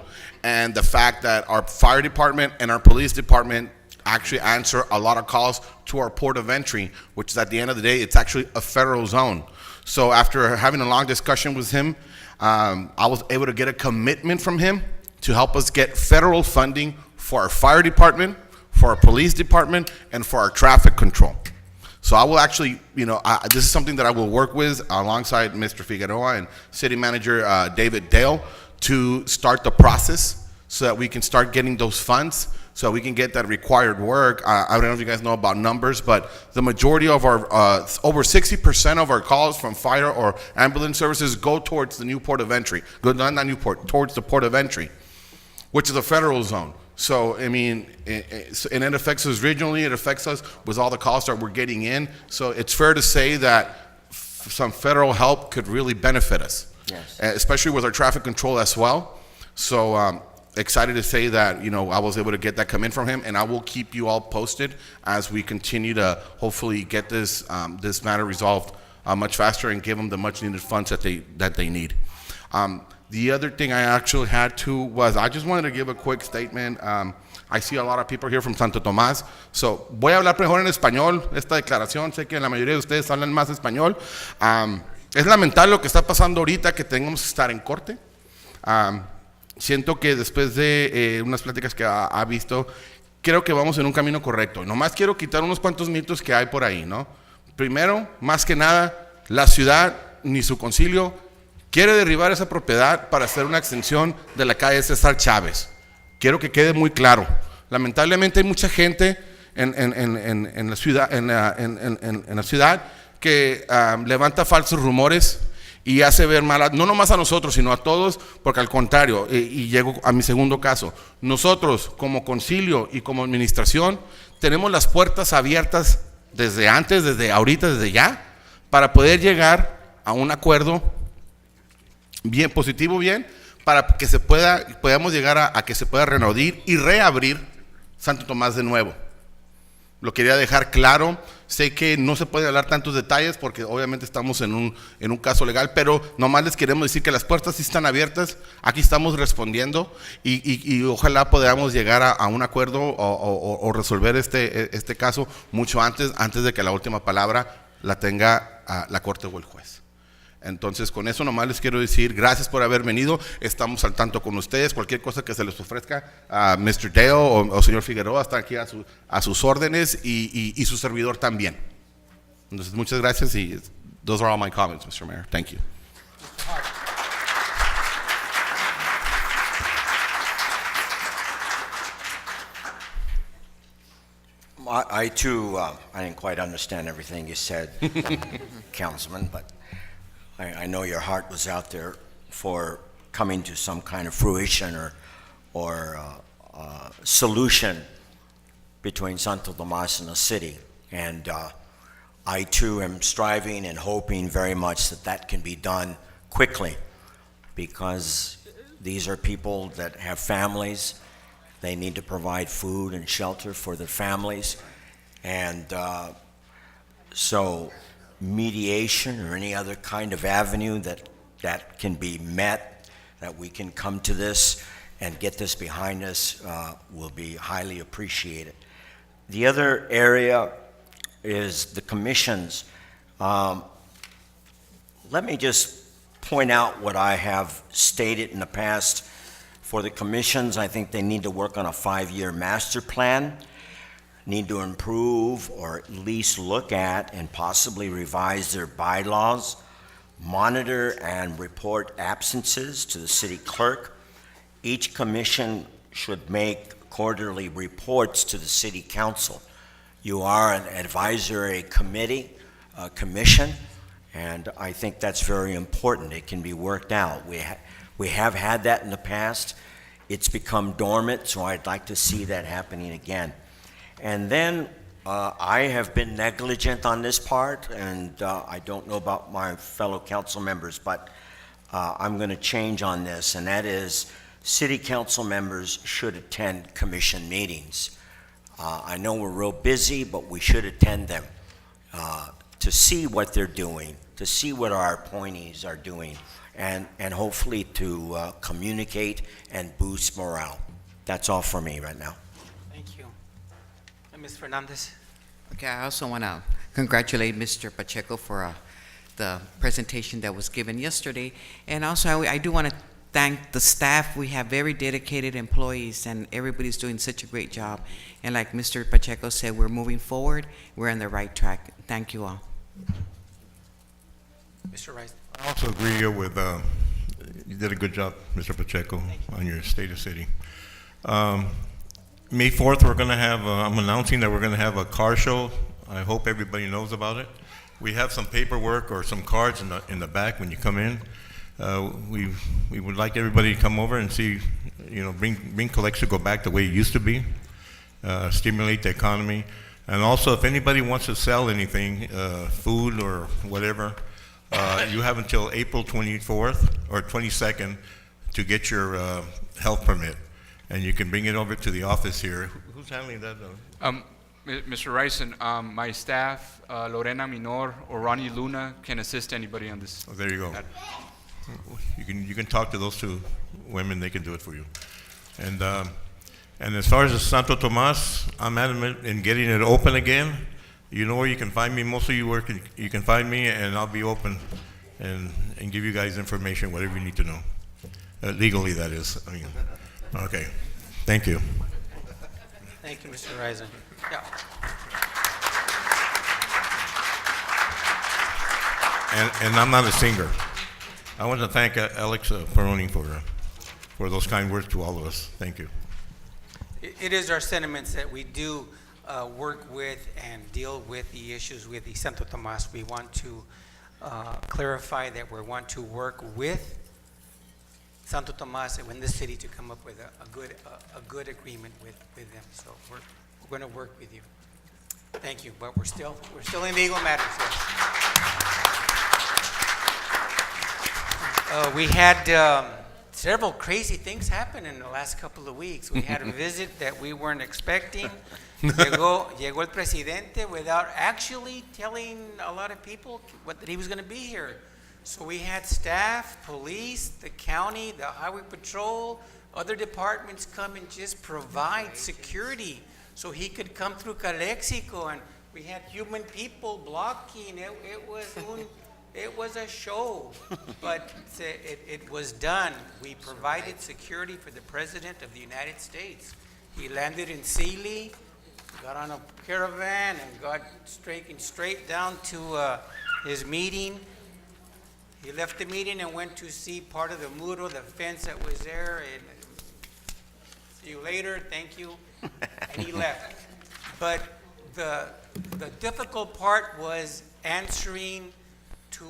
and the fact that our fire department and our police department actually answer a lot of calls to our port of entry, which is at the end of the day, it's actually a federal zone. So after having a long discussion with him, I was able to get a commitment from him to help us get federal funding for our fire department, for our police department, and for our traffic control. So I will actually, this is something that I will work with alongside Mr. Figueroa and City Manager David Dale to start the process so that we can start getting those funds, so we can get that required work. I don't know if you guys know about numbers, but the majority of our, over 60% of our calls from fire or ambulance services go towards the new port of entry. Not new port, towards the port of entry, which is a federal zone. So, I mean, and it affects us regionally, it affects us with all the calls that we're getting in. So it's fair to say that some federal help could really benefit us. Yes. Especially with our traffic control as well. So excited to say that, you know, I was able to get that come in from him, and I will keep you all posted as we continue to hopefully get this this matter resolved much faster and give them the much needed funds that they need. The other thing I actually had too was I just wanted to give a quick statement. I see a lot of people here from Santo Tomás, so voy a hablar mejor en español esta declaración. Sé que la mayoría de ustedes hablan más español. Es lamentable lo que está pasando ahorita, que tengamos que estar en corte. Siento que después de unas pláticas que ha visto, creo que vamos en un camino correcto. Nomás quiero quitar unos cuantos mitos que hay por ahí, ¿no? Primero, más que nada, la ciudad ni su concilio quiere derribar esa propiedad para hacer una extensión de la calle César Chávez. Quiero que quede muy claro. Lamentablemente hay mucha gente en la ciudad que levanta falsos rumores y hace ver mal, no nomás a nosotros, sino a todos, porque al contrario, y llego a mi segundo caso, nosotros como concilio y como administración tenemos las puertas abiertas desde antes, desde ahorita, desde ya, para poder llegar a un acuerdo bien positivo, para que podamos llegar a que se pueda reabrir y reabrir Santo Tomás de nuevo. Lo quería dejar claro. Sé que no se puede hablar tantos detalles porque obviamente estamos en un caso legal, pero nomás les queremos decir que las puertas sí están abiertas. Aquí estamos respondiendo y ojalá podamos llegar a un acuerdo o resolver este caso mucho antes de que la última palabra la tenga la Corte o el juez. Entonces, con eso nomás les quiero decir gracias por haber venido. Estamos al tanto con ustedes. Cualquier cosa que se les ofrezca, Mr. Deo o señor Figueroa está aquí a sus órdenes y su servidor también. Entonces, muchas gracias y those are all my comments, Mr. Mayor. Thank you. I too, I didn't quite understand everything you said, Councilman, but I know your heart was out there for coming to some kind of fruition or solution between Santo Tomas and the city. And I too am striving and hoping very much that can be done quickly, because these are people that have families. They need to provide food and shelter for their families. And so mediation or any other kind of avenue that can be met, that we can come to this and get this behind us, will be highly appreciated. The other area is the commissions. Let me just point out what I have stated in the past. For the commissions, I think they need to work on a 5-year master plan, need to improve or at least look at and possibly revise their bylaws, monitor and report absences to the city clerk. Each commission should make quarterly reports to the city council. You are an advisory commission, and I think that's very important. It can be worked out. We have had that in the past. It's become dormant, so I'd like to see that happening again. And then I have been negligent on this part, and I don't know about my fellow council members, but I'm going to change on this, and that is city council members should attend commission meetings. I know we're real busy, but we should attend them to see what they're doing, to see what our appointees are doing, and hopefully to communicate and boost morale. That's all for me right now. Thank you. Ms. Fernandez? Okay, I also want to congratulate Mr. Pacheco for the presentation that was given yesterday. And also, I do want to thank the staff. We have very dedicated employees, and everybody's doing such a great job. And like Mr. Pacheco said, we're moving forward. We're on the right track. Thank you all. Mr. Rice? I also agree with, you did a good job, Mr. Pacheco, on your state of city. May 4th, we're going to have, I'm announcing that we're going to have a car show. I hope everybody knows about it. We have some paperwork or some cards in the back when you come in. We would like everybody to come over and see, bring Calexico back the way it used to be, stimulate the economy. And also, if anybody wants to sell anything, food or whatever, you have until April 24th or 22nd to get your health permit. and you can bring it over to the office here. Who's handling that? Mr. Ryson, my staff, Lorena Minor or Ronnie Luna, can assist anybody on this. Oh, there you go. You can talk to those two women. They can do it for you. And as far as the Santo Tomas, I'm adamant in getting it open again. You know where you can find me. Most of you work. You can find me, and I'll be open and give you guys information, whatever you need to know. Legally, that is. I mean, okay. Thank you. Thank you, Mr. Risen. Yeah. And I'm not a singer. I want to thank Alex Peroni for those kind words to all of us. Thank you. It is our sentiments that we do work with and deal with the issues with the Santo Tomas. We want to clarify that we want to work with Santo Tomas and with the city to come up with a good agreement with them. So we're going to work with you. Thank you. But we're still in legal matters. Yes. We had several crazy things happen in the last couple of weeks. We had a visit that we weren't expecting. Llegó el presidente without actually telling a lot of people that he was going to be here. So we had staff, police, the county, the highway patrol, other departments come and just provide security so he could come through Calexico. And we had human people blocking. It was a show, but it was done. We provided security for the President of the United States. He landed in Sealy, got on a caravan, and got straight down to his meeting. He left the meeting and went to see part of the muro, the fence that was there, and see you later, thank you, and he left. But the difficult part was answering to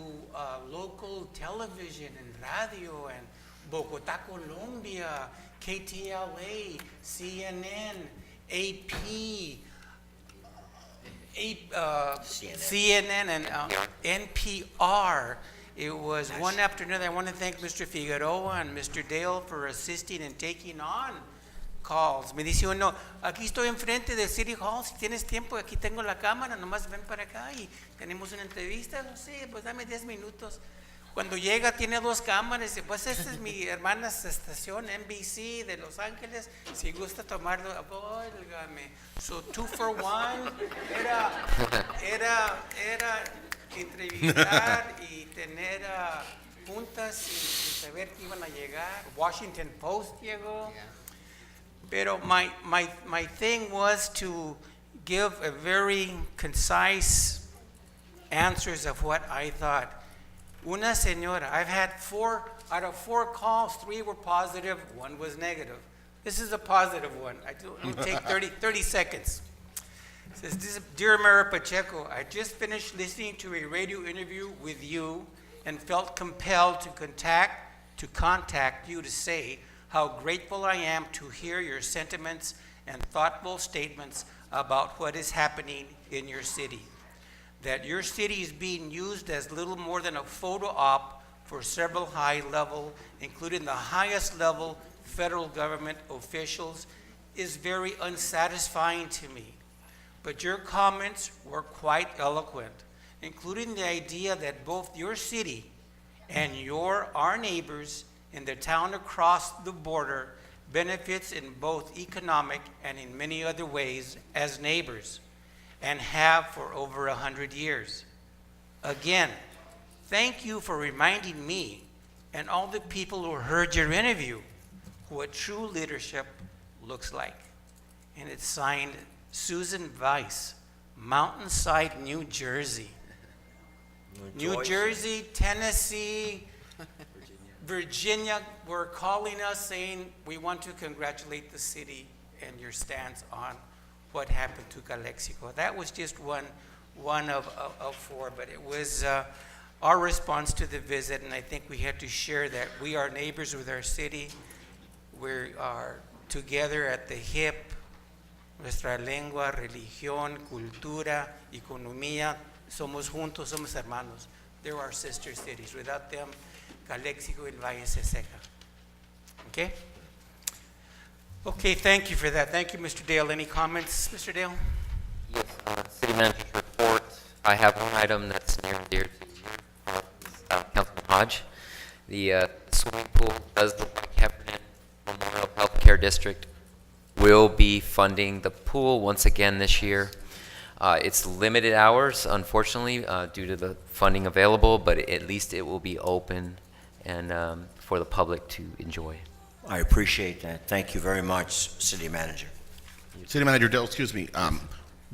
local television and radio and Bogotá, Colombia, KTLA, CNN, AP, CNN and NPR. It was one after another. I want to thank Mr. Figueroa and Mr. Dale for assisting and taking on calls. Me dice uno, aquí estoy enfrente del City Hall, si tienes tiempo, aquí tengo la cámara, nomás ven para acá y tenemos una entrevista, no sé, pues dame 10 minutos. Cuando llega tiene 2 cámaras, dice, pues esta es mi hermana estación NBC de Los Ángeles, si gusta tomarlo, óigame. So 2 for 1, era entrevistar y tener juntas sin saber que iban a llegar. Washington Post llegó. Pero my thing was to give a very concise answers of what I thought. Una señora, I've had 4 out of 4 calls, 3 were positive, 1 was negative. This is a positive one. I'll take 30 seconds. It says, Dear Mayor Pacheco, I just finished listening to a radio interview with you and felt compelled to contact you to say how grateful I am to hear your sentiments and thoughtful statements about what is happening in your city. That your city is being used as little more than a photo op for several high level, including the highest level federal government officials, is very unsatisfying to me. But your comments were quite eloquent, including the idea that both your city and our neighbors in the town across the border benefits in both economic and in many other ways as neighbors, and have for over 100 years. Again, thank you for reminding me and all the people who heard your interview what true leadership looks like. And it's signed Susan Weiss, Mountainside, New Jersey. New Jersey, Tennessee, Virginia were calling us saying, we want to congratulate the city and your stance on what happened to Calexico. That was just one of 4, but it was our response to the visit, and I think we had to share that we are neighbors with our city. We are together at the hip. Nuestra lengua, religión, cultura, economía, somos juntos, somos hermanos. They're our sister cities. Without them, Calexico y el Valle se seca. Okay? Okay, thank you for that. Thank you, Mr. Dale. Any comments, Mr. Dale? Yes, City Manager's report. I have one item that's near and dear to your heart, Councilman Hodge. The swimming pool does look like Heffernan Memorial Healthcare District will be funding the pool once again this year. It's limited hours, unfortunately, due to the funding available, but at least it will be open and for the public to enjoy. I appreciate that. Thank you very much, City Manager. City Manager Dale, excuse me.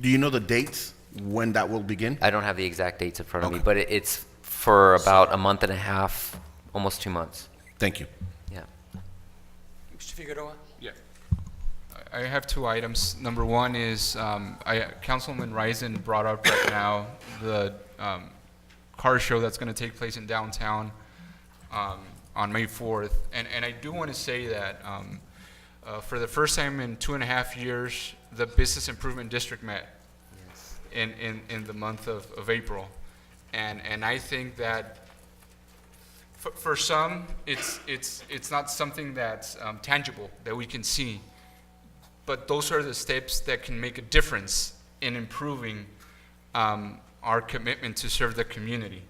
Do you know the dates when that will begin? I don't have the exact dates in front of me, but it's for about a month and a half, almost 2 months. Thank you. Yeah. Mr. Figueroa? Yeah. I have two items. Number one is Councilman Risen brought up right now the car show that's going to take place in downtown on May 4th. And I do want to say that for the first time in 2.5 years, the Business Improvement District met in the month of April. And I think that for some, it's not something that's tangible that we can see. But those are the steps that can make a difference in improving our commitment to serve the community.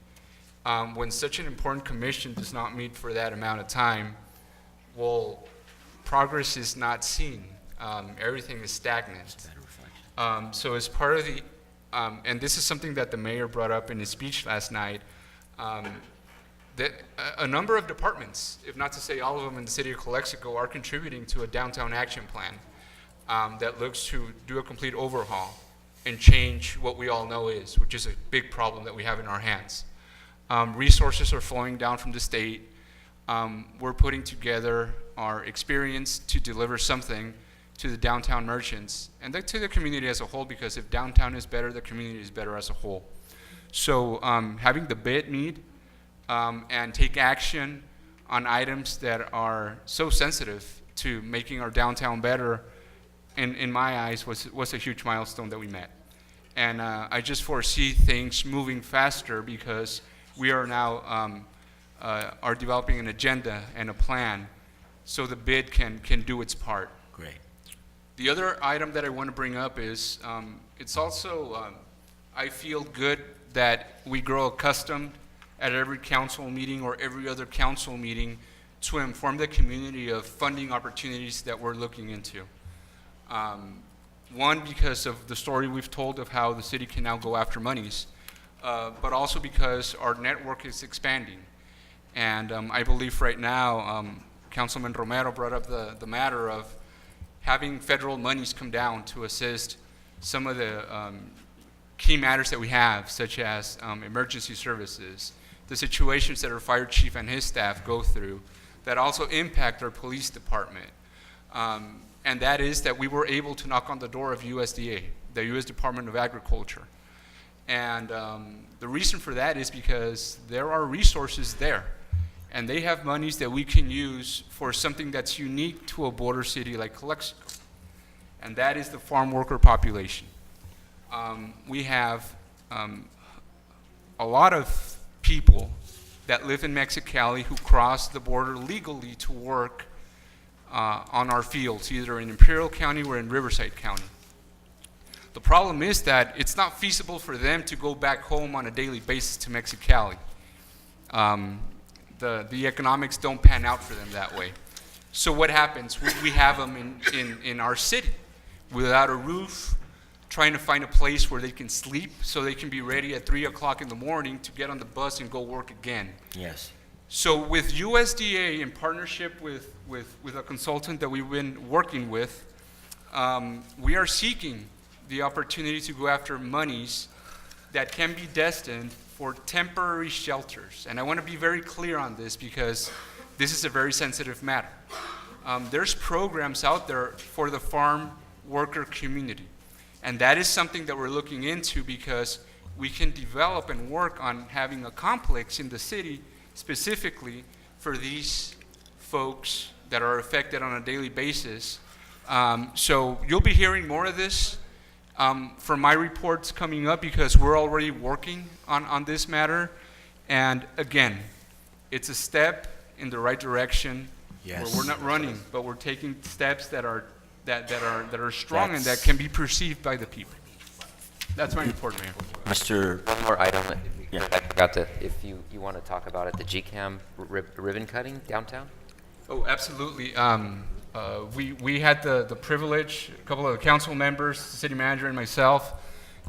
When such an important commission does not meet for that amount of time, well, progress is not seen. Everything is stagnant. So as part of the, and this is something that the mayor brought up in his speech last night, that a number of departments, if not to say all of them in the city of Calexico, are contributing to a downtown action plan that looks to do a complete overhaul and change what we all know is, which is a big problem that we have in our hands. Resources are flowing down from the state. We're putting together our experience to deliver something to the downtown merchants and to the community as a whole, because if downtown is better, the community is better as a whole. So having the bid meet and take action on items that are so sensitive to making our downtown better, in my eyes, was a huge milestone that we met. And I just foresee things moving faster because we are now are developing an agenda and a plan so the bid can do its part. Great. The other item that I want to bring up is it's also, I feel good that we grow accustomed at every council meeting or every other council meeting to inform the community of funding opportunities that we're looking into. One, because of the story we've told of how the city can now go after monies, but also because our network is expanding. And I believe right now, Councilman Romero brought up the matter of having federal monies come down to assist some of the key matters that we have, such as emergency services, the situations that our fire chief and his staff go through that also impact our police department. And that is that we were able to knock on the door of USDA, the U.S. Department of Agriculture. And the reason for that is because there are resources there, and they have monies that we can use for something that's unique to a border city like Calexico, and that is the farm worker population. We have a lot of people that live in Mexicali who cross the border legally to work on our fields, either in Imperial County or in Riverside County. The problem is that it's not feasible for them to go back home on a daily basis to Mexicali. The economics don't pan out for them that way. So what happens? We have them in our city without a roof, trying to find a place where they can sleep so they can be ready at 3 o'clock in the morning to get on the bus and go work again. Yes. So with USDA, in partnership with a consultant that we've been working with, we are seeking the opportunity to go after monies that can be destined for temporary shelters. And I want to be very clear on this because this is a very sensitive matter. There's programs out there for the farm worker community. And that is something that we're looking into because we can develop and work on having a complex in the city specifically for these folks that are affected on a daily basis. So you'll be hearing more of this from my reports coming up because we're already working on this matter. And again, it's a step in the right direction Where Yes. we're not running, but we're taking steps that are strong and that That's- can be perceived by the people. That's my report, Mayor. Mr. One more item, if we Yeah. could, I forgot to, if you want to talk about it, the GCAM ribbon cutting downtown? Oh, absolutely. We had the privilege, a couple of the council members, the city manager, and myself,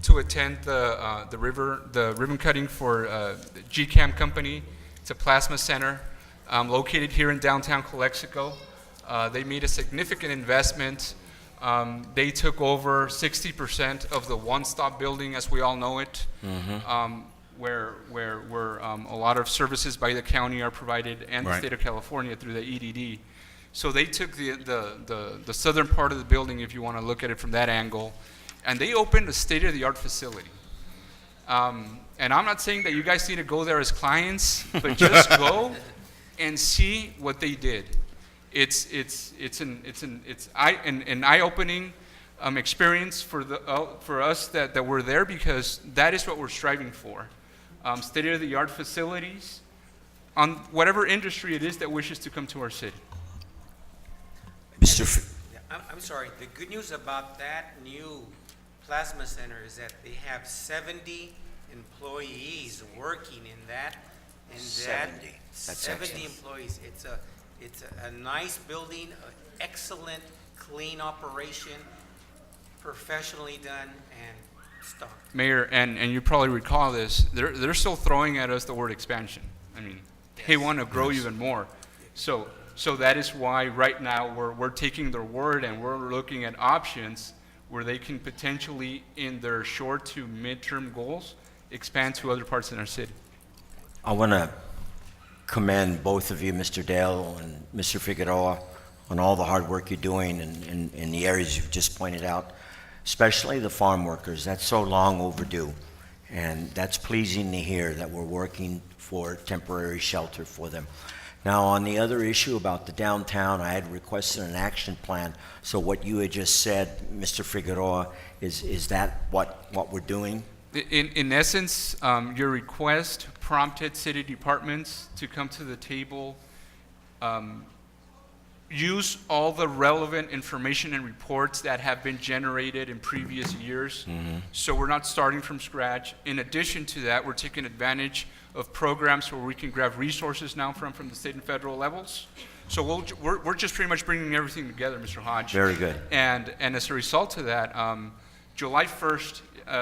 to attend the ribbon cutting for the GCAM company. It's a plasma center located here in downtown Calexico. They made a significant investment. They took over 60% of the one-stop building, as we all know it, where a lot of services by the county are provided and the Right. state of California through the EDD. So they took the southern part of the building, if you want to look at it from that angle, and they opened a state-of-the-art facility. And I'm not saying that you guys need to go there as clients, but just go and see what they did. It's an eye-opening experience for us that we're there, because that is what we're striving for. State-of-the-art facilities on whatever industry it is that wishes to come to our city. Mr. I'm sorry, the good news about that new plasma center is that they have 70 employees working in that. And 70. That's 70 excellent. employees. It's a nice building, excellent, clean operation, professionally done and stocked. Mayor, and you probably recall this, they're still throwing at us the word expansion. I mean, they want to grow even more. So that is why right now we're taking their word and we're looking at options where they can potentially, in their short to midterm goals, expand to other parts in our city. I want to commend both of you, Mr. Dale and Mr. Figueroa, on all the hard work you're doing in the areas you've just pointed out, especially the farm workers. That's so long overdue. And that's pleasing to hear that we're working for temporary shelter for them. Now, on the other issue about the downtown, I had requested an action plan. So what you had just said, Mr. Figueroa, is that what we're doing? In essence, your request prompted city departments to come to the table, use all the relevant information and reports that have been generated in previous years. So we're not starting from scratch. In addition to that, we're taking advantage of programs where we can grab resources now from the state and federal levels. So we're just pretty much bringing everything together, Mr. Hodge. Very good. And as a result of that, July 1st,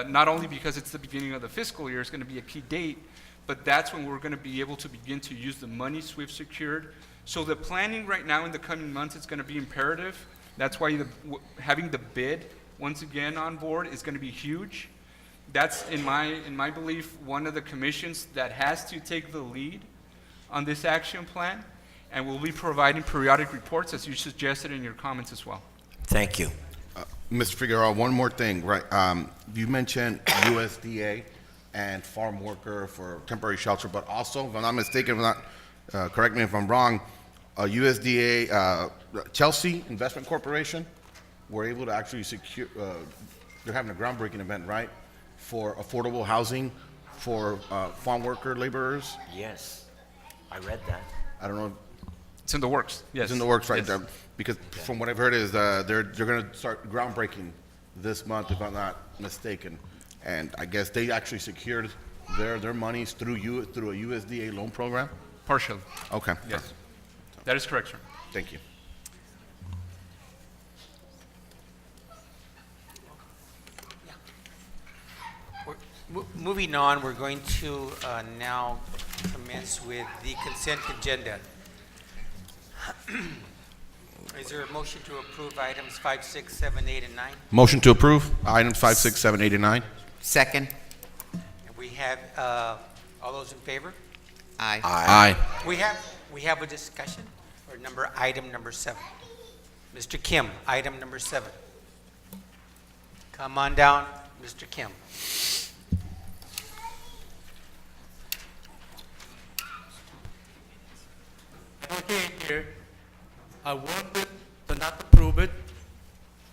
not only because it's the beginning of the fiscal year, it's going to be a key date, but that's when we're going to be able to begin to use the monies we've secured. So the planning right now in the coming months is going to be imperative. That's why having the bid once again on board is going to be huge. That's, in my belief, one of the commissions that has to take the lead on this action plan, and we'll be providing periodic reports, as you suggested in your comments as well. Thank you. Mr. Figueroa, one more thing, right? You mentioned USDA and farm worker for temporary shelter, but also, if I'm not mistaken, correct me if I'm wrong, USDA, Chelsea Investment Corporation were able to actually secure, they're having a groundbreaking event, right? For affordable housing for farm worker laborers. Yes, I read that. I don't know. It's in the works, yes. It's in the works, right? Yes. Because from what I've heard is they're going to start groundbreaking this month, if I'm not mistaken. And I guess they actually secured their monies through a USDA loan program? Partially. Okay. Yes. That is correct, sir. Thank you. Moving on, we're going to now commence with the consent agenda. Is there a motion to approve items 5, 6, 7, 8, and 9? Motion to approve items 5, 6, 7, 8, and 9. Second. And we have, all those in favor? Aye. Aye. We have a discussion for item number 7. Mr. Kim, item number 7. Come on down, Mr. Kim. Okay, here, I wanted to not approve it,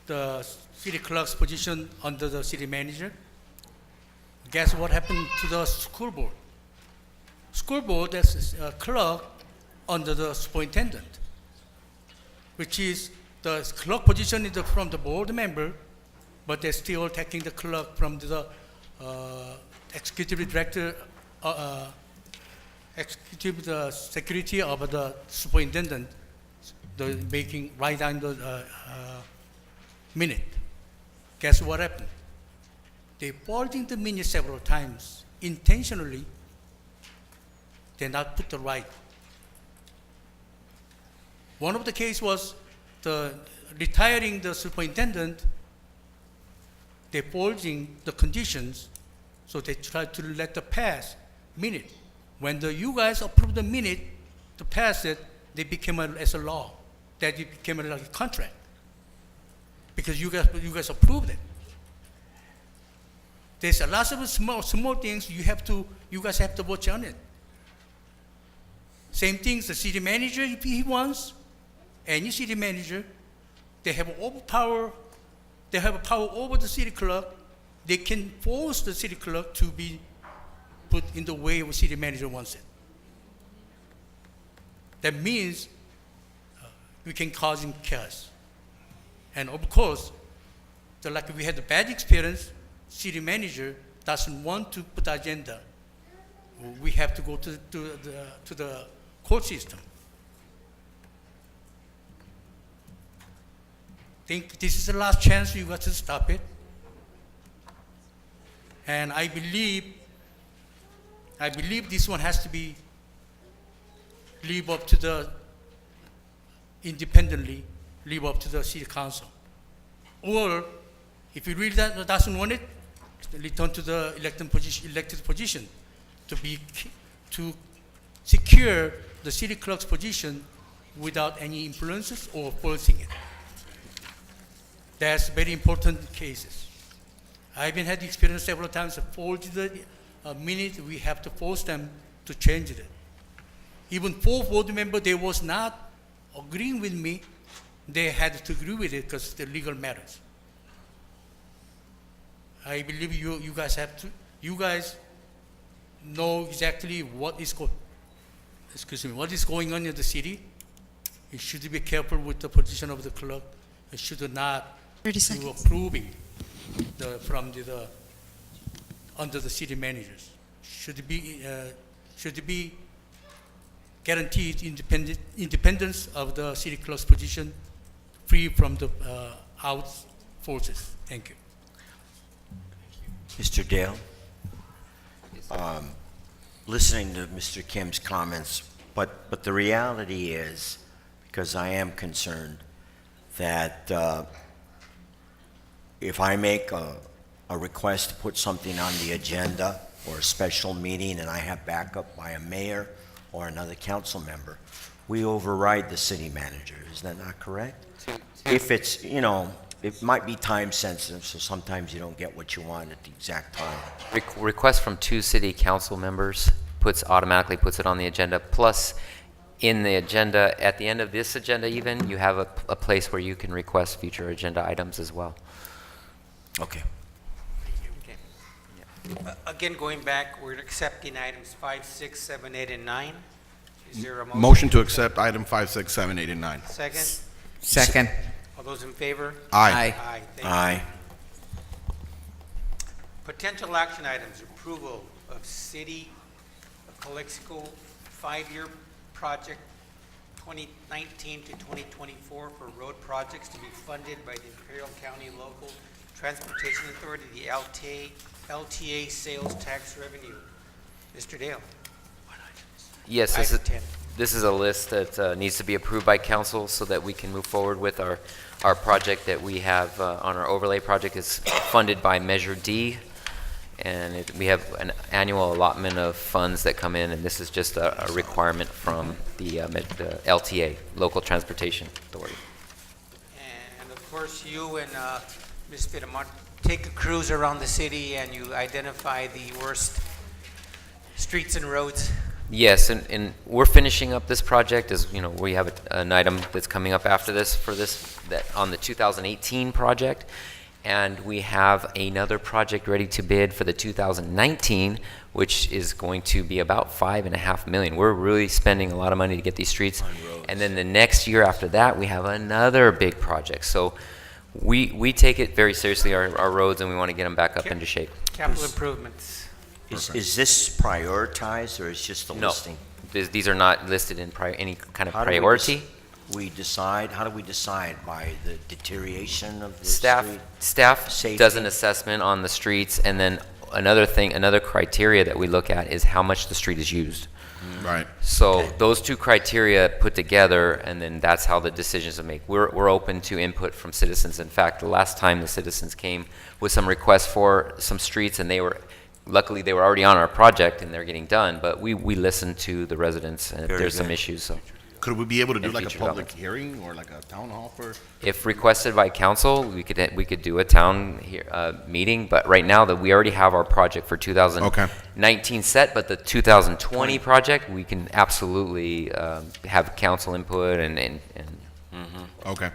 the city clerk's position under the city manager. Guess what happened to the school board? School board, that's a clerk under the superintendent. which is the clerk position is from the board member, but they're still taking the clerk from the executive director, executive secretary of the superintendent, the making write down the minute. Guess what happened? They folding the minute several times intentionally. They not put the right. One of the case was the retiring the superintendent. They folding the conditions, so they try to let the pass minute. When you guys approve the minute to pass it, they became as a law. That it became like a contract because you guys approved it. There's a lot of small things you guys have to watch on it. Same things the city manager, if he wants, any city manager, they have power over the city clerk. They can force the city clerk to be put in the way of city manager wants it. That means we can cause him chaos. And of course, like we had a bad experience, city manager doesn't want to put agenda. We have to go to the court system. Think this is the last chance you got to stop it. And I believe this one has to be live up to the independently live up to the city council. Or if you really doesn't want it, return to the elected position to secure the city clerk's position without any influences or forcing it. That's very important cases. I've had the experience several times of forging the minute we have to force them to change it. Even 4 board members, they was not agreeing with me. They had to agree with it because the legal matters. I believe you guys know exactly what is going on in the city. You should be careful with the position of the clerk. You should not 30 do seconds. approving under the city managers. Should be guaranteed independence of the city clerk's position, free from the out forces. Thank you. Mr. Dale, listening to Mr. Kim's comments, but the reality is, because I am concerned, that if I make a request to put something on the agenda or a special meeting and I have backup by a mayor or another council member, we override the city manager. Is that not correct? If it's, it might be time sensitive, so sometimes you don't get what you want at the exact time. Request from 2 city council members automatically puts it on the agenda. Plus, in the agenda, at the end of this agenda even, you have a place where you can request future agenda items as well. Okay. Again, going back, we're accepting items 5, 6, 7, 8, and 9. Is there a motion? Motion to accept item 5, 6, 7, 8, and 9. Second? Second. All those in favor? Aye. Aye. Thank you. Aye. Potential action items, approval of City of Calexico 5-year project 2019 to 2024 for road projects to be funded by the Imperial County Local Transportation Authority, the LTA sales tax revenue. Mr. Dale. Yes, Item 10. this is a list that needs to be approved by council so that we can move forward with our project that we have on our overlay project. Is funded by Measure D, and we have an annual allotment of funds that come in, and this is just a requirement from the LTA, Local Transportation Authority. And of course, you and Ms. Fitamont take a cruise around the city and you identify the worst streets and roads. Yes, and we're finishing up this project. As you know, we have an item that's coming up after this that on the 2018 project, And we have another project ready to bid for the 2019, which is going to be about $5.5 million. We're really spending a lot of money to get these streets. And then the next year after that, we have another big project. So we take it very seriously, our roads, and we want to get them back up into shape. Capital improvements. Is this prioritized, or is just a No, listing? these are not listed in any kind of How do we priority. how do we decide? By the deterioration of the Staff street? staff does an assessment on the streets, and then another criteria that we look at is how much the street is used. Right. So those two criteria put together, and then that's how the decisions are made. We're open to input from citizens. In fact, the last time the citizens came with some requests for some streets, and luckily they were already on our project and they're getting done, but we listen to the residents, and if Very there's some good. issues, so. Could we be able to do And like a future public development. hearing or like a town hall for? If requested by council, we could do a town meeting, but right now that we already have our project for 2019 set, but the 2020 project, we can absolutely have council input and Okay.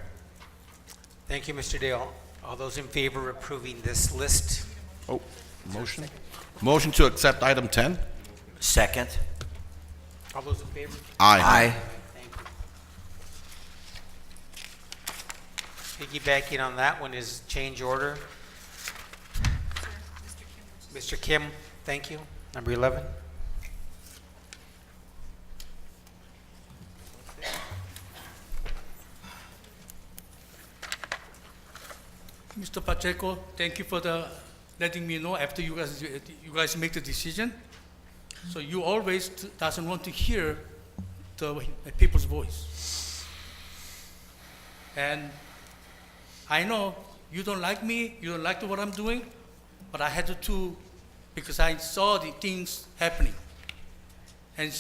Thank you, Mr. Dale. All those in favor of approving this list? Oh, motion? Motion to accept item 10? Second? All those in favor? Aye. Thank you. Piggybacking on that one is change order. Mr. Kim, thank you. Number 11. Mr. Pacheco, thank you for letting me know after you guys make the decision. So you always doesn't want to hear the people's voice. And I know you don't like me, you don't like what I'm doing, but I had to because I saw the things happening. And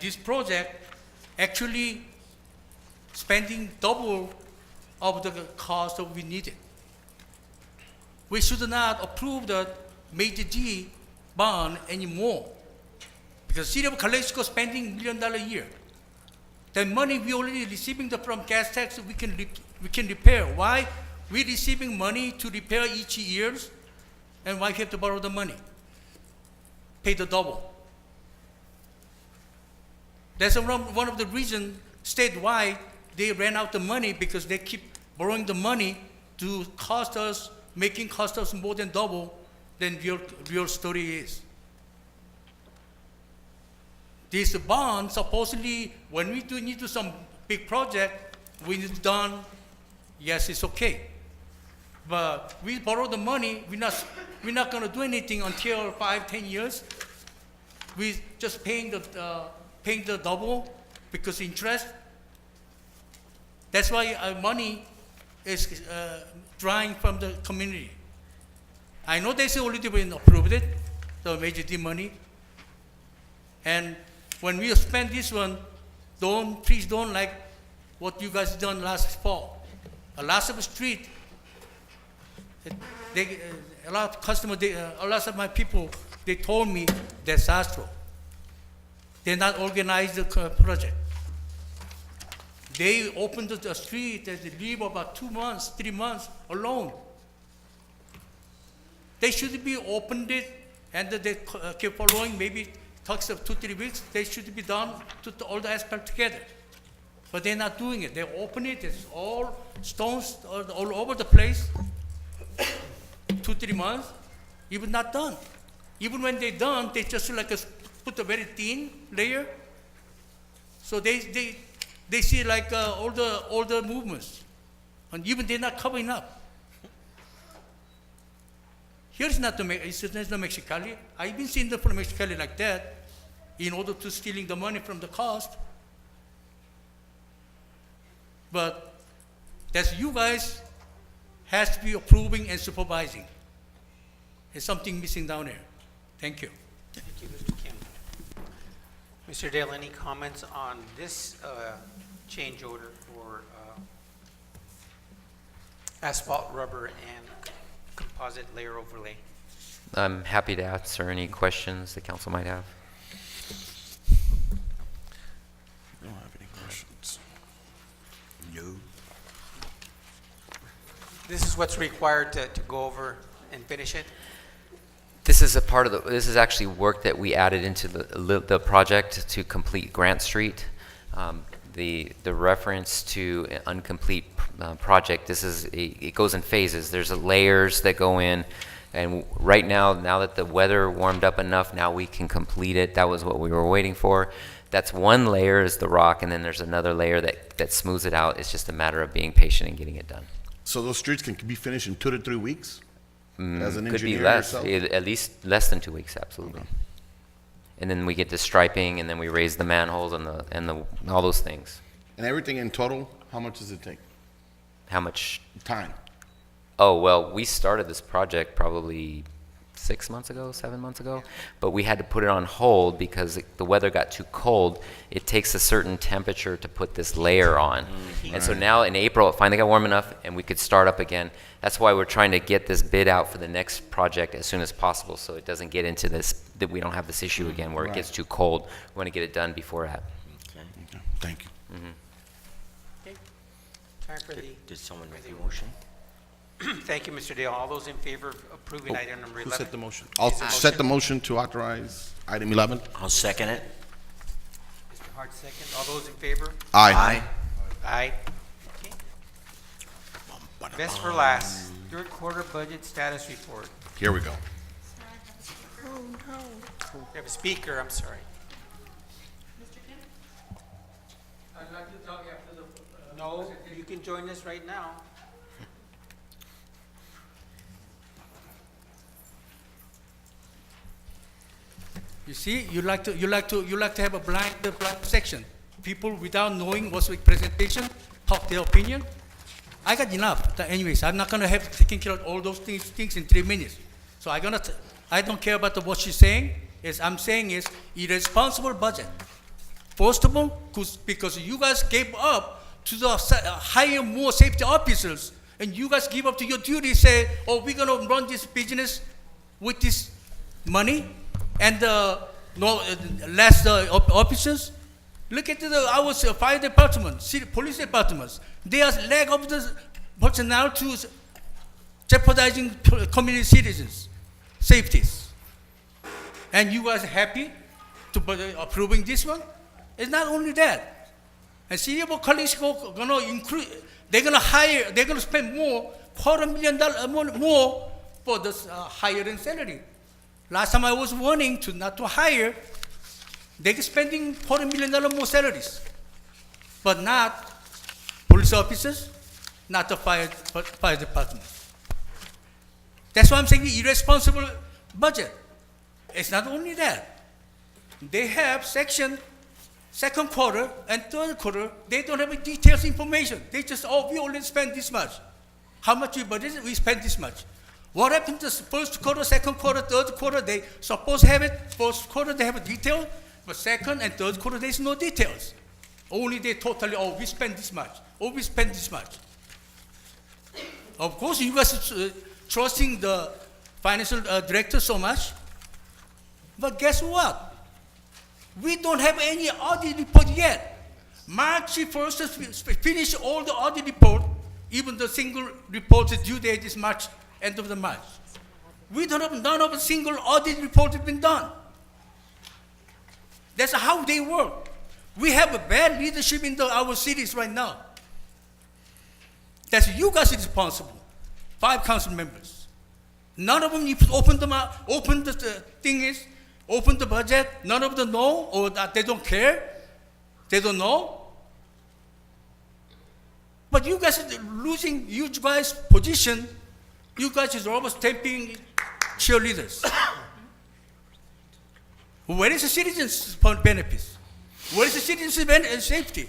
this project actually spending double of the cost that we needed. We should not approve the Major D bond anymore, because City of Calexico spending $1 million a year. The money we already receiving from gas tax, we can repair. Why we receiving money to repair each year, and why we have to borrow the money? Pay the double. That's one of the reasons statewide they ran out the money, because they keep borrowing the money to cost us more than double than real story is. This bond, supposedly, when we need to some big project, when it's done, yes, it's okay. But we borrow the money, we're not going to do anything until 5-10 years. We just paying the double because interest. That's why our money is drawing from the community. I know they say already been approved it, the Major D money. And when we spend this one, please don't like what you guys done last fall. A lot of street, a lot of customers, a lot of my people, they told me disaster. They not organized the project. They opened the street and they leave about 2 months, 3 months alone. They should be opened it, and they keep following, maybe talks of 2-3 weeks. They should be done to all the asphalt together. But they're not doing it. They open it, it's all stones all over the place. 2-3 months, even not done. Even when they're done, they just put a very thin layer. So they see like all the movements, and even they're not covering up. Here's not it's not Mexicali. I've been seeing them from Mexicali like that, in order to stealing the money from the cost. But that's you guys has to be approving and supervising. There's something missing down there. Thank you. Thank you, Mr. Kim. Mr. Dale, any comments on this change order for asphalt, rubber, and composite layer overlay? I'm happy to answer any questions the council might have. I don't have any questions. No. This is what's required to go over and finish it? This is a part of this is actually work that we added into the project to complete Grant Street. The reference to an incomplete project, it goes in phases. There's layers that go in, and right now that the weather warmed up enough, now we can complete it. That was what we were waiting for. That's one layer is the rock, and then there's another layer that smooths it out. It's just a matter of being patient and getting it done. So those streets can be finished in 2 to 3 weeks? As an Could be engineer less, yourself? at least less than 2 weeks, absolutely. Okay. And then we get the striping, and then we raise the manholes and all those things. And everything in total, how much does it take? How much? Time. Oh, well, we started this project probably 6 months ago, 7 months ago, but we had to put it on hold because the weather got too cold. It takes a certain temperature to put this layer on. And so now in April, it finally got warm enough and we could start up again. That's why we're trying to get this bid out for the next project as soon as possible so it doesn't get into this, that we don't have this issue again where it gets too cold. We want to get it done before that. Okay, thank you. Okay. Time for the, Did someone make a motion? thank you, Mr. Dale. All those in favor of approving item number 11? Who set the motion? I'll set the motion to authorize item 11. I'll second it. Mr. Hart, second. All those in favor? Aye. Aye. Okay. Best for last, third quarter budget status report. Here we go. We have a speaker, I'm sorry. I'd like to talk after the. No, you can join us right now. You see, you like to have a blind section. People without knowing what's the presentation, talk their opinion. I got enough. But anyways, I'm not gonna have taken care of all those things in 3 minutes. So I don't care about what she's saying. I'm saying is irresponsible budget. First of all, because you guys gave up to hire more safety officers, and you guys give up to your duty, say, oh, we're gonna run this business with this money, and less officers. Look at our fire department, city police departments. They are lack of the personnel to jeopardizing community citizens' safeties. And you guys happy to approving this one? It's not only that. And city of Calexico gonna increase. They're gonna spend more, $250,000 more for this higher salary. Last time I was warning not to hire. They're spending $250,000 more salaries, but not police officers, not the fire department. That's why I'm saying irresponsible budget. It's not only that. They have second quarter and third quarter, they don't have detailed information. They just, we only spend this much. How much we budgeted, we spend this much. What happened to first quarter, second quarter, third quarter? They supposed to have it. First quarter, they have a detail. But second and third quarter, there's no details. Only they totally, we spend this much. We spend this much. Of course, you guys are trusting the financial director so much. But guess what? We don't have any audit report yet. March 1st, finish all the audit report. Even the single report due date is March, end of the March. We don't have none of a single audit report has been done. That's how they work. We have a bad leadership in our cities right now. That's you guys responsible. 5 council members. None of them, you open them up, open the thing is, open the budget, none of them know, or that they don't care. They don't know. But you guys are losing you guys' position. You guys is almost tempting cheerleaders. Where is the citizens' benefits? Where is the citizens' safety?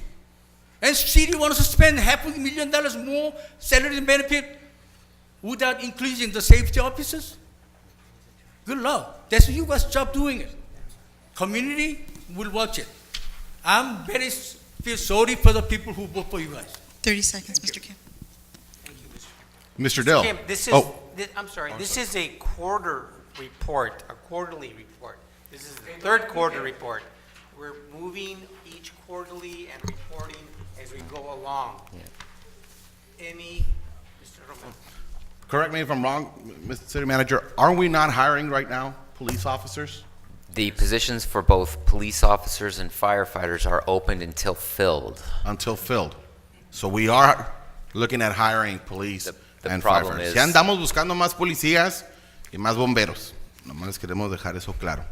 And city wants to spend $500,000 more salary and benefit without increasing the safety officers? Good luck. That's you guys' job doing it. Community will watch it. Feel sorry for the people who vote for you guys. 30 seconds, Mr. Kim. Mr. Dell. Kim, this is, I'm sorry, this is a quarterly report. This is the third quarter report. We're moving each quarterly and reporting as we go along. Any, Mr. Correct me if I'm wrong, Mr. City Manager, are we not hiring right now police officers? The positions for both police officers and firefighters are opened until filled. Until filled. So we are looking at hiring police The and problem firefighters. is- Ya andamos buscando más policías y más bomberos. Nomás les queremos dejar eso claro.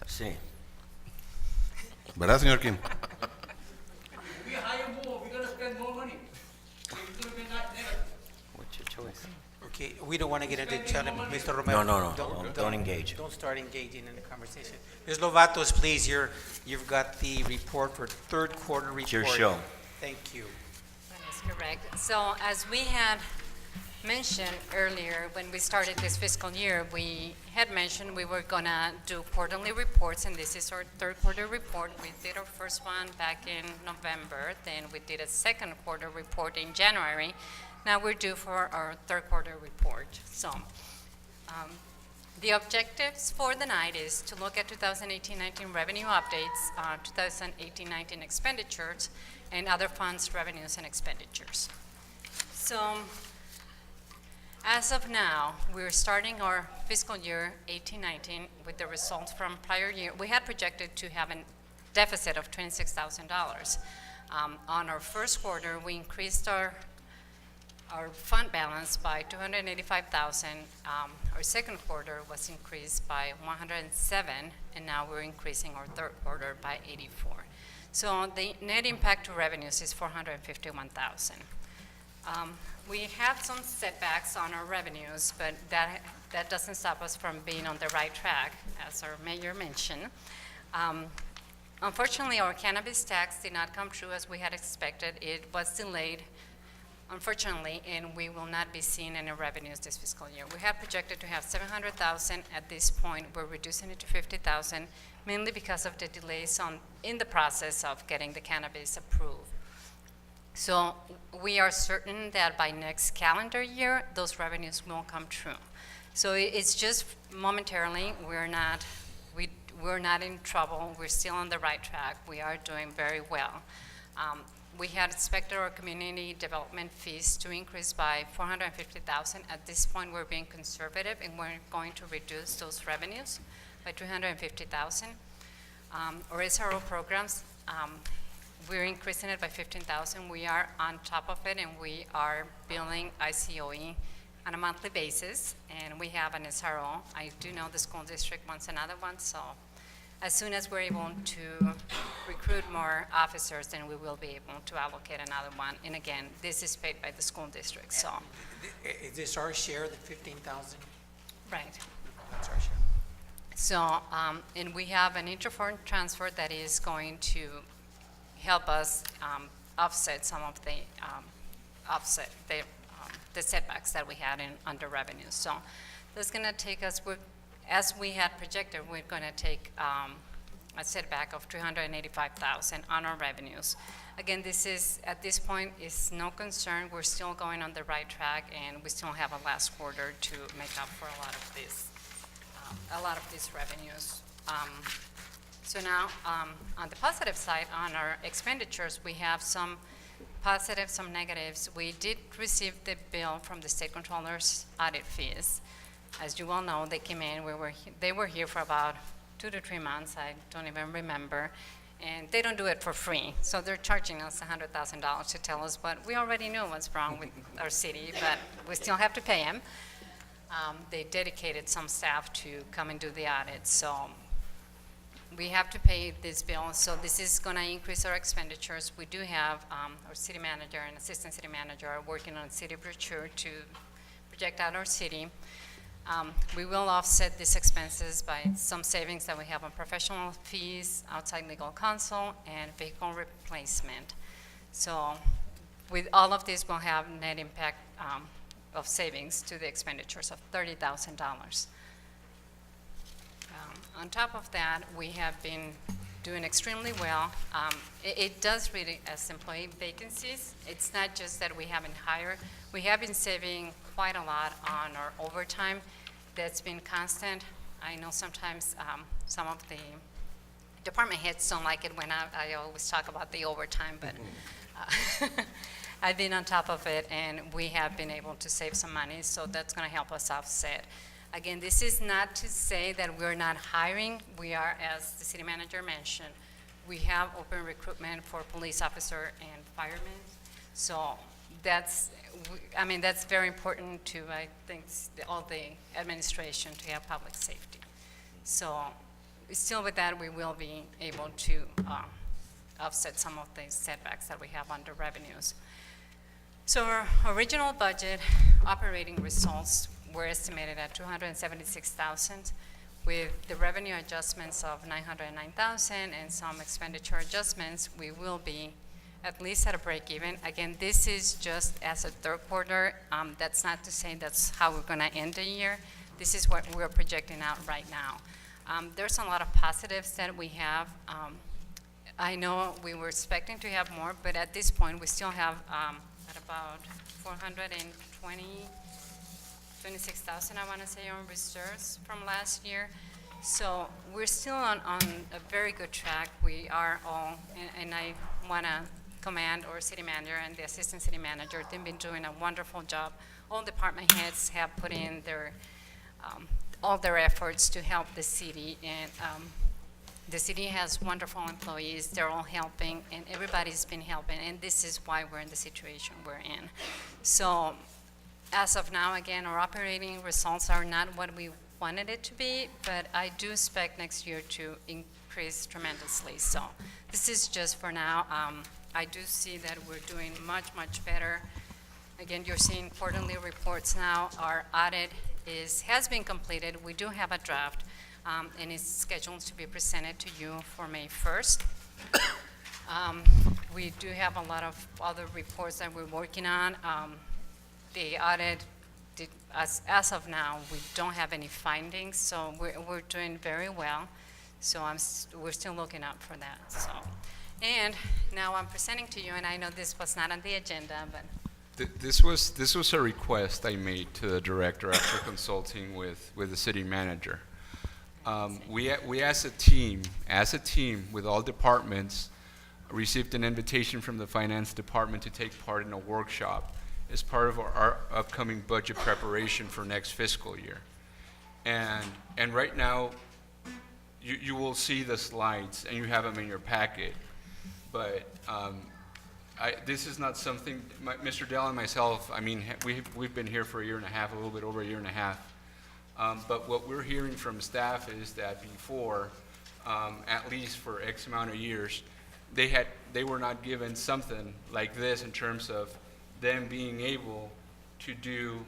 Sí. ¿Verdad, señor Kim? We hire more, we're gonna spend more money. It's gonna be not negative. What's your choice? Okay, we don't want to get into telling Mr. Romero. No, don't engage. Don't start engaging in the conversation. Ms. Lovatos, please, you've got the report for third quarter report. It's your show. Thank you. That is correct. So as we had mentioned earlier, when we started this fiscal year, we had mentioned we were gonna do quarterly reports, and this is our third quarter report. We did our first one back in November, then we did a second quarter report in January. Now we're due for our third quarter report. So the objectives for the night is to look at 2018-19 revenue updates, 2018-19 expenditures, and other funds, revenues, and expenditures. So as of now, we're starting our fiscal year 18-19 with the results from prior year. We had projected to have a deficit of $26,000. On our first quarter, we increased our fund balance by $285,000. Our second quarter was increased by $107, and now we're increasing our third quarter by $84. So the net impact to revenues is $451,000. We have some setbacks on our revenues, but that doesn't stop us from being on the right track, as our mayor mentioned. Unfortunately, our cannabis tax did not come true as we had expected. It was delayed, unfortunately, and we will not be seeing any revenues this fiscal year. We had projected to have $700,000. At this point, we're reducing it to $50,000, mainly because of the delays in the process of getting the cannabis approved. So we are certain that by next calendar year, those revenues will come true. So it's just momentarily, we're not in trouble. We're still on the right track. We are doing very well. We had expected our community development fees to increase by $450,000. At this point, we're being conservative, and we're going to reduce those revenues by $250,000. Our SRO programs, we're increasing it by $15,000. We are on top of it, and we are billing ICOE on a monthly basis, and we have an SRO. I do know the school district wants another one, so as soon as we're able to recruit more officers, then we will be able to allocate another one. And again, this is paid by the school district, so. Is this our share, the 15,000? Right. That's our share. So, and we have an inter-foreign transfer that is going to help us offset some of the the setbacks that we had in under revenues. So that's going to take us, as we had projected, we're going to take a setback of $385,000 on our revenues. Again, this is, at this point, is no concern. We're still going on the right track, and we still have a last quarter to make up for a lot of these revenues. So now, on the positive side, on our expenditures, we have some positives, some negatives. We did receive the bill from the state controller's audit fees. As you well know, they came in, they were here for about 2 to 3 months, I don't even remember, and they don't do it for free. So they're charging us $100,000 to tell us what we already knew what's wrong with our city, but we still have to pay them. They dedicated some staff to come and do the audit, so we have to pay this bill. So this is going to increase our expenditures. We do have our city manager and assistant city manager are working on city brochure to project out our city. We will offset these expenses by some savings that we have on professional fees, outside legal counsel, and vehicle replacement. So with all of this, we'll have net impact of savings to the expenditures of $30,000. On top of that, we have been doing extremely well. It does really as employee vacancies. It's not just that we haven't hired. We have been saving quite a lot on our overtime. That's been constant. I know sometimes some of the department heads don't like it when I always talk about the overtime, but I've been on top of it, and we have been able to save some money, so that's going to help us offset. Again, this is not to say that we're not hiring. We are, as the city manager mentioned, we have open recruitment for police officer and firemen. So that's, that's very important to, I think, all the administration to have public safety. So still with that, we will be able to offset some of the setbacks that we have under revenues. So our original budget operating results were estimated at $276,000 with the revenue adjustments of $909,000 and some expenditure adjustments. We will be at least at a break even. Again, this is just as a third quarter. That's not to say that's how we're going to end the year. This is what we're projecting out right now. There's a lot of positives that we have. I know we were expecting to have more, but at this point, we still have at about 26,000, I want to say, on reserves from last year. So we're still on a very good track. We are all, and I want to commend our city manager and the assistant city manager. They've been doing a wonderful job. All department heads have put in their all their efforts to help the city, and the city has wonderful employees. They're all helping, and everybody's been helping, and this is why we're in the situation we're in. So as of now, again, our operating results are not what we wanted it to be, but I do expect next year to increase tremendously. So this is just for now. I do see that we're doing much, much better. Again, you're seeing quarterly reports now. Our audit has been completed. We do have a draft, and it's scheduled to be presented to you for May 1st. We do have a lot of other reports that we're working on. The audit, as of now, we don't have any findings, so we're doing very well. So we're still looking out for that. So, and now I'm presenting to you, and I know this was not on the agenda, but This was a request I made to the director after consulting with the city manager. We as a team with all departments received an invitation from the finance department to take part in a workshop as part of our upcoming budget preparation for next fiscal year. And right now, you will see the slides, and you have them in your packet. But this is not something, Mr. Dell and myself, we've been here for a year and a half, a little bit over a year and a half. But what we're hearing from staff is that before, at least for X amount of years, they were not given something like this in terms of them being able to do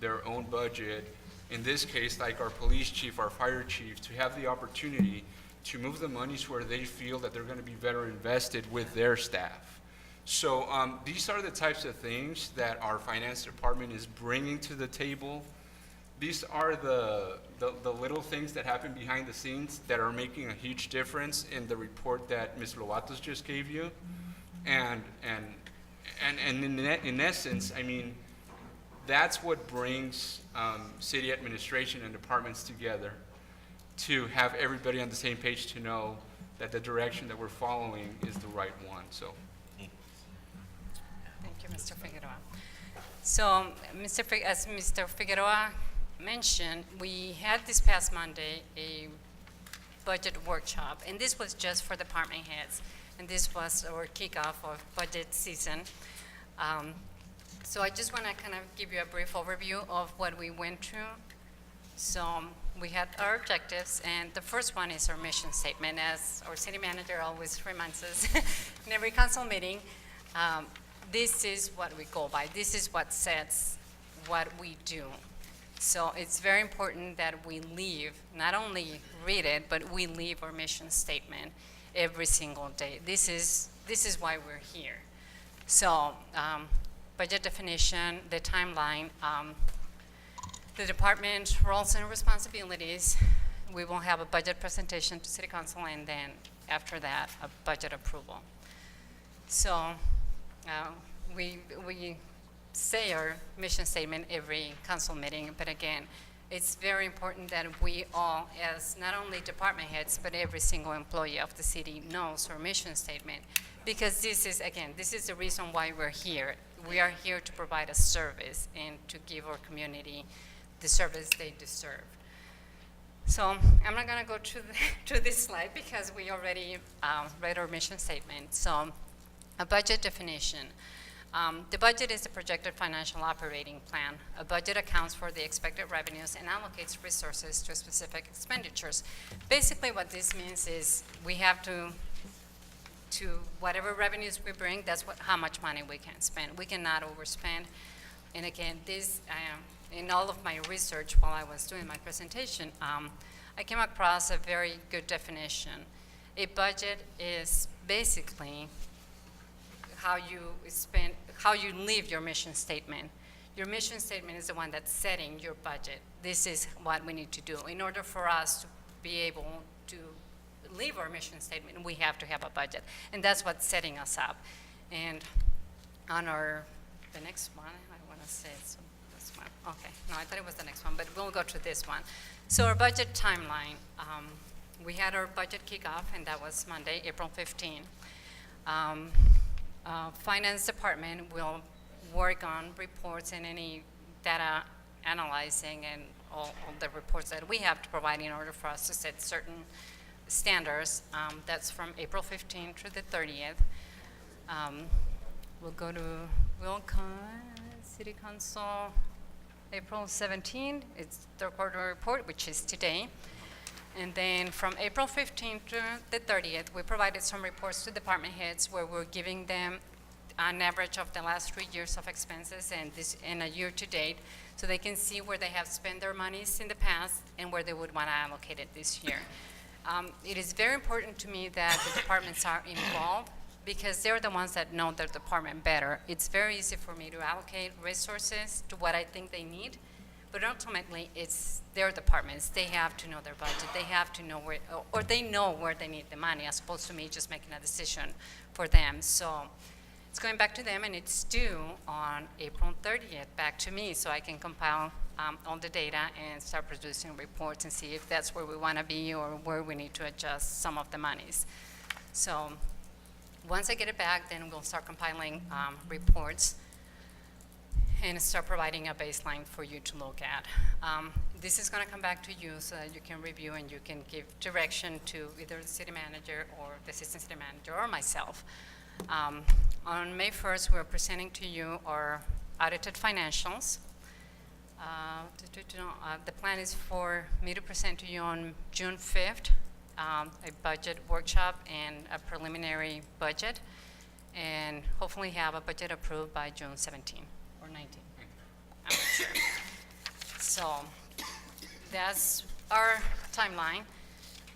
their own budget. In this case, like our police chief, our fire chief, to have the opportunity to move the monies where they feel that they're going to be better invested with their staff. So these are the types of things that our finance department is bringing to the table. These are the little things that happen behind the scenes that are making a huge difference in the report that Ms. Lovatos just gave you. And in essence, that's what brings city administration and departments together, to have everybody on the same page, to know that the direction that we're following is the right one. So, thank you, Mr. Figueroa. So, as Mr. Figueroa mentioned, we had this past Monday a budget workshop, and this was just for department heads, and this was our kickoff of budget season. So I just want to kind of give you a brief overview of what we went through. So we had our objectives, and the first one is our mission statement, as our city manager always reminds us in every council meeting. This is what we go by. This is what sets what we do. So it's very important that we not only read it, but we leave our mission statement every single day. This is why we're here. So budget definition, the timeline, the department roles and responsibilities. We will have a budget presentation to City Council, and then after that, a budget approval. So we say our mission statement every council meeting, but again, it's very important that we all, as not only department heads, but every single employee of the city knows our mission statement. Because this is, again, this is the reason why we're here. We are here to provide a service and to give our community the service they deserve. So I'm not gonna go to this slide because we already read our mission statement. So a budget definition. The budget is the projected financial operating plan. A budget accounts for the expected revenues and allocates resources to specific expenditures. Basically what this means is we have to whatever revenues we bring, that's how much money we can spend. We cannot overspend. And again, this, in all of my research while I was doing my presentation, I came across a very good definition. A budget is basically how you live your mission statement. Your mission statement is the one that's setting your budget. This is what we need to do. In order for us to be able to live our mission statement, we have to have a budget. And that's what's setting us up. And on the next one, I want to say, so this one. Okay, no, I thought it was the next one, but we'll go to this one. So our budget timeline, we had our budget kickoff, and that was Monday, April 15. Finance department will work on reports and any data analyzing and all the reports that we have to provide in order for us to set certain standards. That's from April 15th to the 30th. We'll go to City Council, April 17th. It's the quarter report, which is today. And then from April 15th to the 30th, we provided some reports to department heads where we're giving them an average of the last 3 years of expenses and this in a year to date, so they can see where they have spent their monies in the past and where they would want to allocate it this year. It is very important to me that the departments are involved because they're the ones that know their department better. It's very easy for me to allocate resources to what I think they need, but ultimately it's their departments. They have to know their budget. They have to know where, or they know where they need the money as opposed to me just making a decision for them. So it's going back to them and it's due on April 30th back to me so I can compile all the data and start producing reports and see if that's where we want to be or where we need to adjust some of the monies. So once I get it back, then we'll start compiling reports and start providing a baseline for you to look at. This is going to come back to you so that you can review and you can give direction to either the city manager or the assistant city manager or myself. On May 1st, we're presenting to you our audited financials. The plan is for me to present to you on June 5th, a budget workshop and a preliminary budget, and hopefully have a budget approved by June 17 or 19. I'm not sure. So that's our timeline.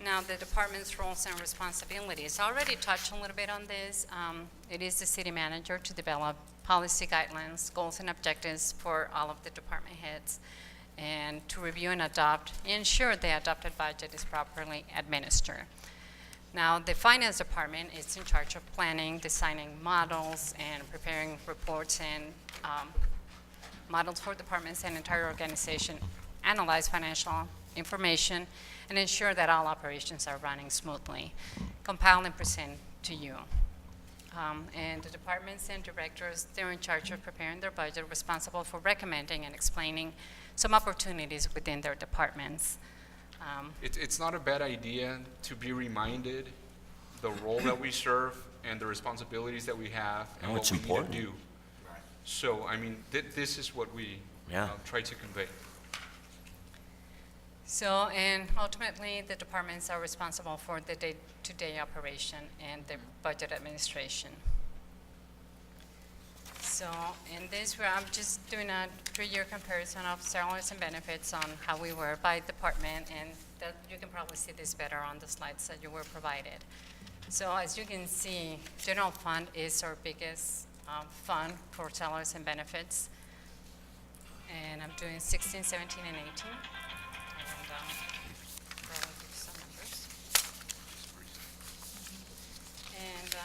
Now the department's roles and responsibilities. I already touched a little bit on this. It is the city manager to develop policy guidelines, goals and objectives for all of the department heads, and to review and ensure the adopted budget is properly administered. Now, the finance department is in charge of planning, designing models, and preparing reports and models for departments and entire organization, analyze financial information, and ensure that all operations are running smoothly, compile and present to you. And the departments and directors, they're in charge of preparing their budget, responsible for recommending and explaining some opportunities within their departments. It's not a bad idea to be reminded the role that we serve and the responsibilities that we have and what we need to do. So, I mean, this is what we try to convey. So, and ultimately, the departments are responsible for the day-to-day operation and the budget administration. So, in this, I'm just doing a 3-year comparison of salaries and benefits on how we were by department, and that you can probably see this better on the slides that you were provided. So, as you can see, general fund is our biggest fund for salaries and benefits, and I'm doing 16, 17, and 18. Some numbers. And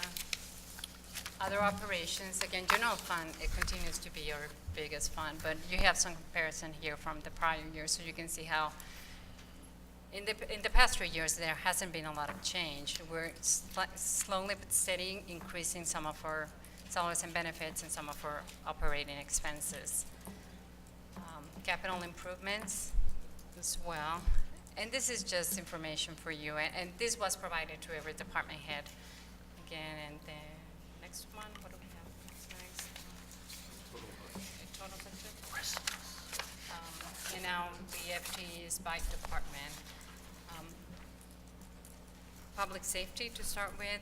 Other operations, again, general fund, it continues to be our biggest fund, but you have some comparison here from the prior year, so you can see how in the past 3 years, there hasn't been a lot of change. We're slowly but steady increasing some of our salaries and benefits and some of our operating expenses. Capital improvements as well. And this is just information for you, and this was provided to every department head. Again, and the next one, what do we have? What's next? Total budget. And now the FTEs by department. Public safety to start with,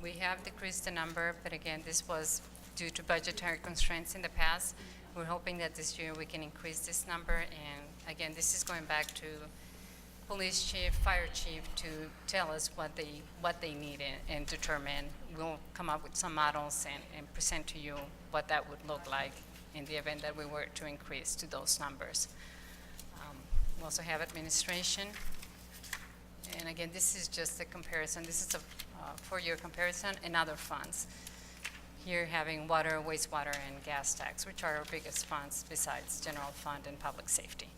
we have decreased the number, but again, this was due to budgetary constraints in the past. We're hoping that this year we can increase this number, and again, this is going back to police chief, fire chief to tell us what they need and determine. We'll come up with some models and present to you what that would look like in the event that we were to increase to those numbers. We also have administration. And again, this is just a comparison. This is a four-year comparison and other funds. Here having water, wastewater, and gas tax, which are our biggest funds besides general fund and public safety.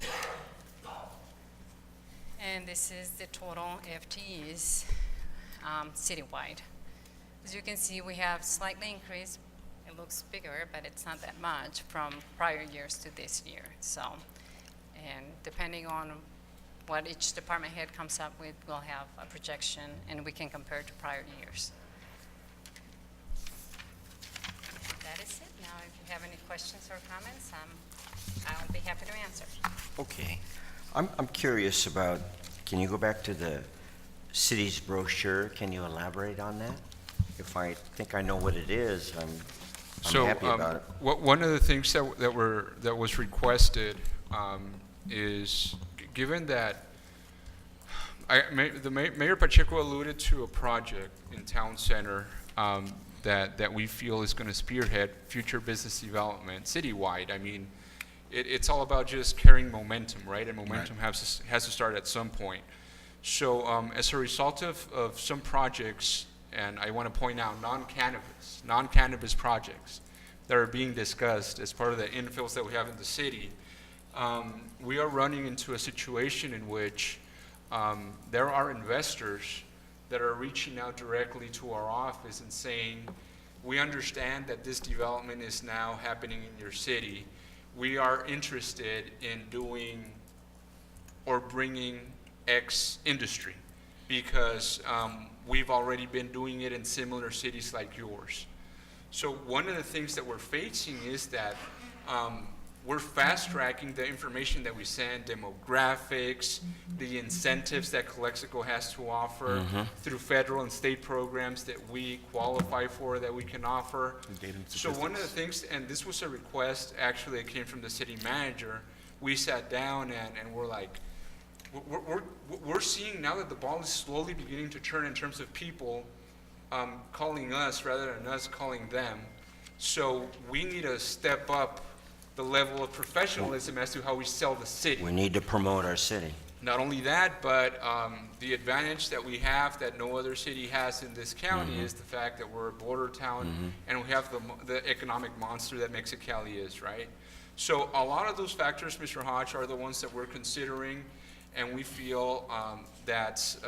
And this is the total FTEs citywide. As you can see, we have slightly increased. It looks bigger, but it's not that much from prior years to this year. So, and depending on what each department head comes up with, we'll have a projection, and we can compare to prior years. That is it. Now, if you have any questions or comments, I'll be happy to answer. Okay. I'm curious about, can you go back to the city's brochure? Can you elaborate on that? If I think I know what it is, I'm happy about it. One of the things that was requested is, given that Mayor Pacheco alluded to a project in Town Center that we feel is going to spearhead future business development citywide. I mean, it's all about just carrying momentum, right? And momentum has to start at some point. So as a result of some projects, and I want to point out non-cannabis projects that are being discussed as part of the infills that we have in the city, we are running into a situation in which there are investors that are reaching out directly to our office and saying, we understand that this development is now happening in your city. We are interested in doing or bringing X industry because we've already been doing it in similar cities like yours. So one of the things that we're facing is that we're fast-tracking the information that we send, demographics, the incentives that Calexico has to offer through federal and state programs that we qualify for, that we can offer. So one of the things, and this was a request actually that came from the city manager, we sat down and we're like, we're seeing now that the ball is slowly beginning to turn in terms of people calling us rather than us calling them. So we need to step up the level of professionalism as to how we sell the city. We need to promote our city. Not only that, but the advantage that we have that no other city has in this county is the fact that we're a border town and we have the economic monster that Mexicali is, right? So a lot of those factors, Mr. Hodge, are the ones that we're considering, and we feel that's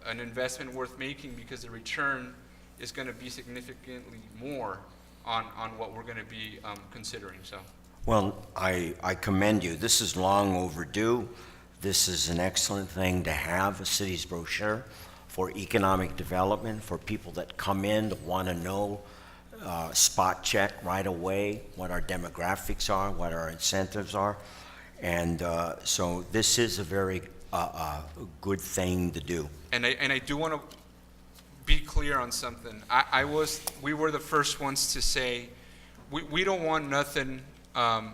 an investment worth making because the return is going to be significantly more on what we're going to be considering. So. Well, I commend you. This is long overdue. This is an excellent thing to have, a city's brochure for economic development, for people that come in to want to know, spot check right away what our demographics are, what our incentives are. And so this is a very good thing to do. And I do want to be clear on something. We were the first ones to say, we don't want nothing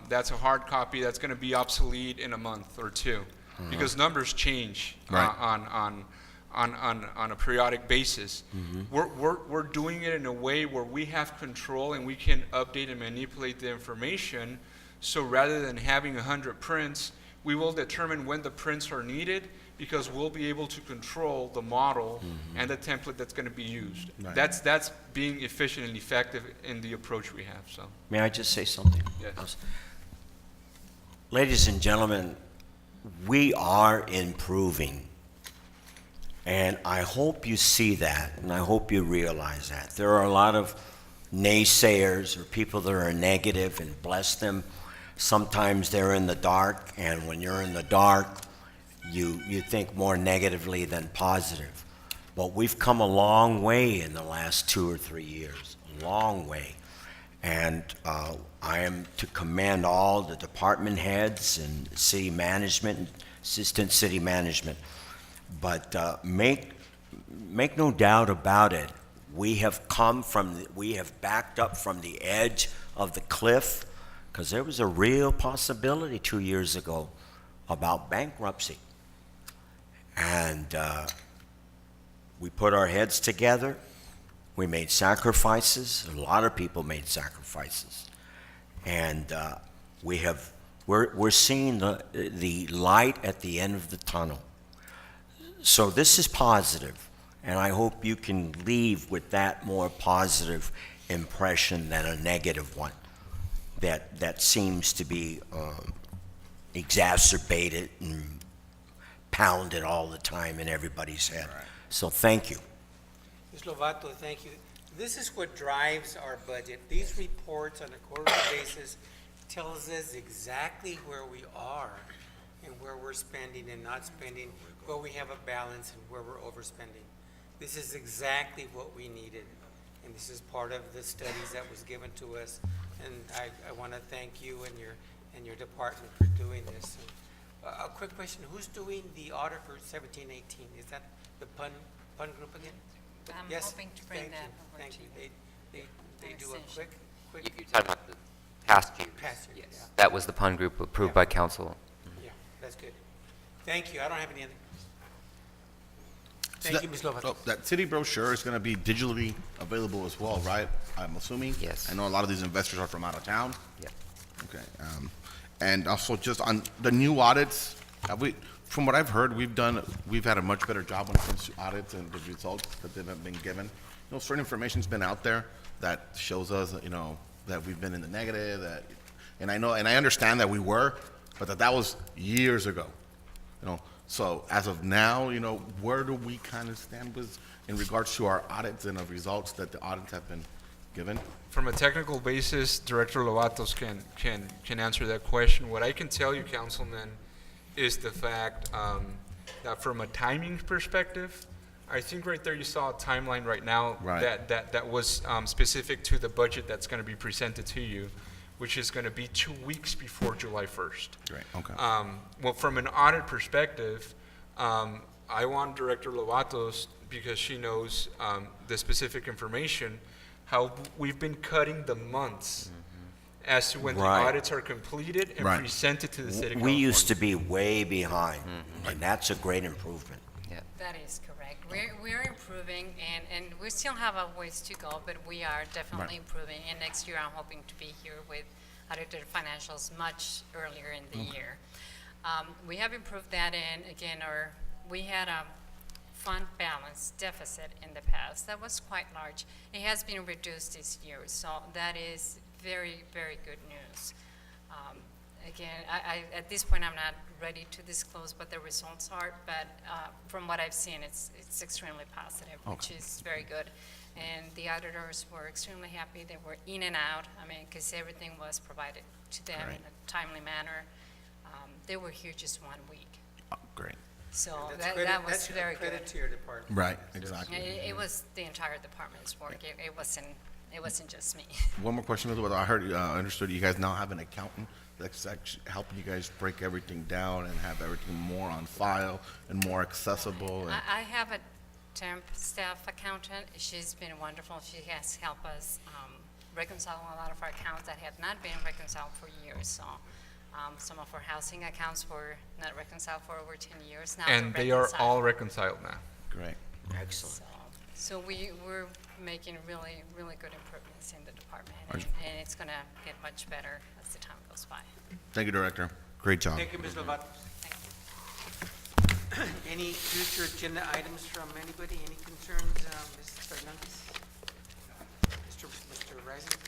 that's a hard copy that's going to be obsolete in a month or two, because numbers change on a periodic basis. We're doing it in a way where we have control and we can update and manipulate the information. So rather than having 100 prints, we will determine when the prints are needed because we'll be able to control the model and the template that's going to be used. Right. That's being efficient and effective in the approach we have. So, May I just say something? yes. Ladies and gentlemen, we are improving. And I hope you see that, and I hope you realize that. There are a lot of naysayers or people that are negative, and bless them. Sometimes they're in the dark, and when you're in the dark, you think more negatively than positive. But we've come a long way in the last 2 or 3 years, a long way. And I am to commend all the department heads and city management, assistant city management. But make no doubt about it, we have backed up from the edge of the cliff, because there was a real possibility 2 years ago about bankruptcy. And we put our heads together. We made sacrifices. A lot of people made sacrifices. And we're seeing the light at the end of the tunnel. So this is positive, and I hope you can leave with that more positive impression than a negative one that seems to be exacerbated and pounded all the time in everybody's head. Right. So thank you. Ms. Lovato, thank you. This is what drives our budget. These reports on a quarterly basis tells us exactly where we are and where we're spending and not spending, where we have a balance and where we're overspending. This is exactly what we needed, and this is part of the studies that was given to us. And I want to thank you and your department for doing this. A quick question: who's doing the audit for 17-18? Is that the PUN group again? I'm Yes? hoping to bring Thank that you. over Thank to you. you. They do a quick. You're talking about the past years. Past years, Yes. yeah. That was the PUN group approved by council. Yeah, that's good. Thank you. I don't have any other. So Thank you, Ms. Lovato. That city brochure is going to be digitally available as well, right? I'm assuming? Yes. I know a lot of these investors are from out of town. Yeah. Okay. And also just on the new audits, from what I've heard, we've had a much better job when it comes to audits and the results that have been given. You know, certain information's been out there that shows us, that we've been in the negative, and I understand that we were, but that was years ago, So as of now, where do we kind of stand in regards to our audits and the results that the audits have been given? From a technical basis, Director Lovatos can answer that question. What I can tell you, Councilman, is the fact that from a timing perspective, I think right there you saw a timeline right now that was specific to the budget that's going to be presented to you, which is going to be 2 weeks before July 1st. Great. Okay. Well, from an audit perspective, I want Director Lovatos, because she knows the specific information, how we've been cutting the months as to when the audits are completed and presented to the city. We used to be way behind, and that's a great improvement. Yeah. That is correct. We're improving, and we still have a ways to go, but we are definitely improving. And next year, I'm hoping to be here with audited financials much earlier in the year. We have improved that, and again, we had a fund balance deficit in the past that was quite large. It has been reduced this year, so that is very, very good news. Again, at this point, I'm not ready to disclose what the results are, but from what I've seen, it's extremely positive, which is very good. And the auditors were extremely happy. They were in and out, because everything was provided to them in a timely manner. They were here just 1 week. Oh, great. So That's that was that's very credit good. to your department. Right. Exactly. It was the entire department's work. It wasn't just me. One more question, Elizabeth. I understood you guys now have an accountant that's actually helping you guys break everything down and have everything more on file and more accessible. And I have a temp staff accountant. She's been wonderful. She has helped us reconcile a lot of our accounts that had not been reconciled for years. So some of our housing accounts were not reconciled for over 10 years now. And they are all reconciled now. Great. Excellent. So we're making really, really good improvements in the department, and it's going to get much better as the time goes by. Thank you, Director. Great job. Thank you, Ms. Lovato. Thank you. Any future agenda items from anybody? Any concerns, Ms. Fernandez? Mr. Risen?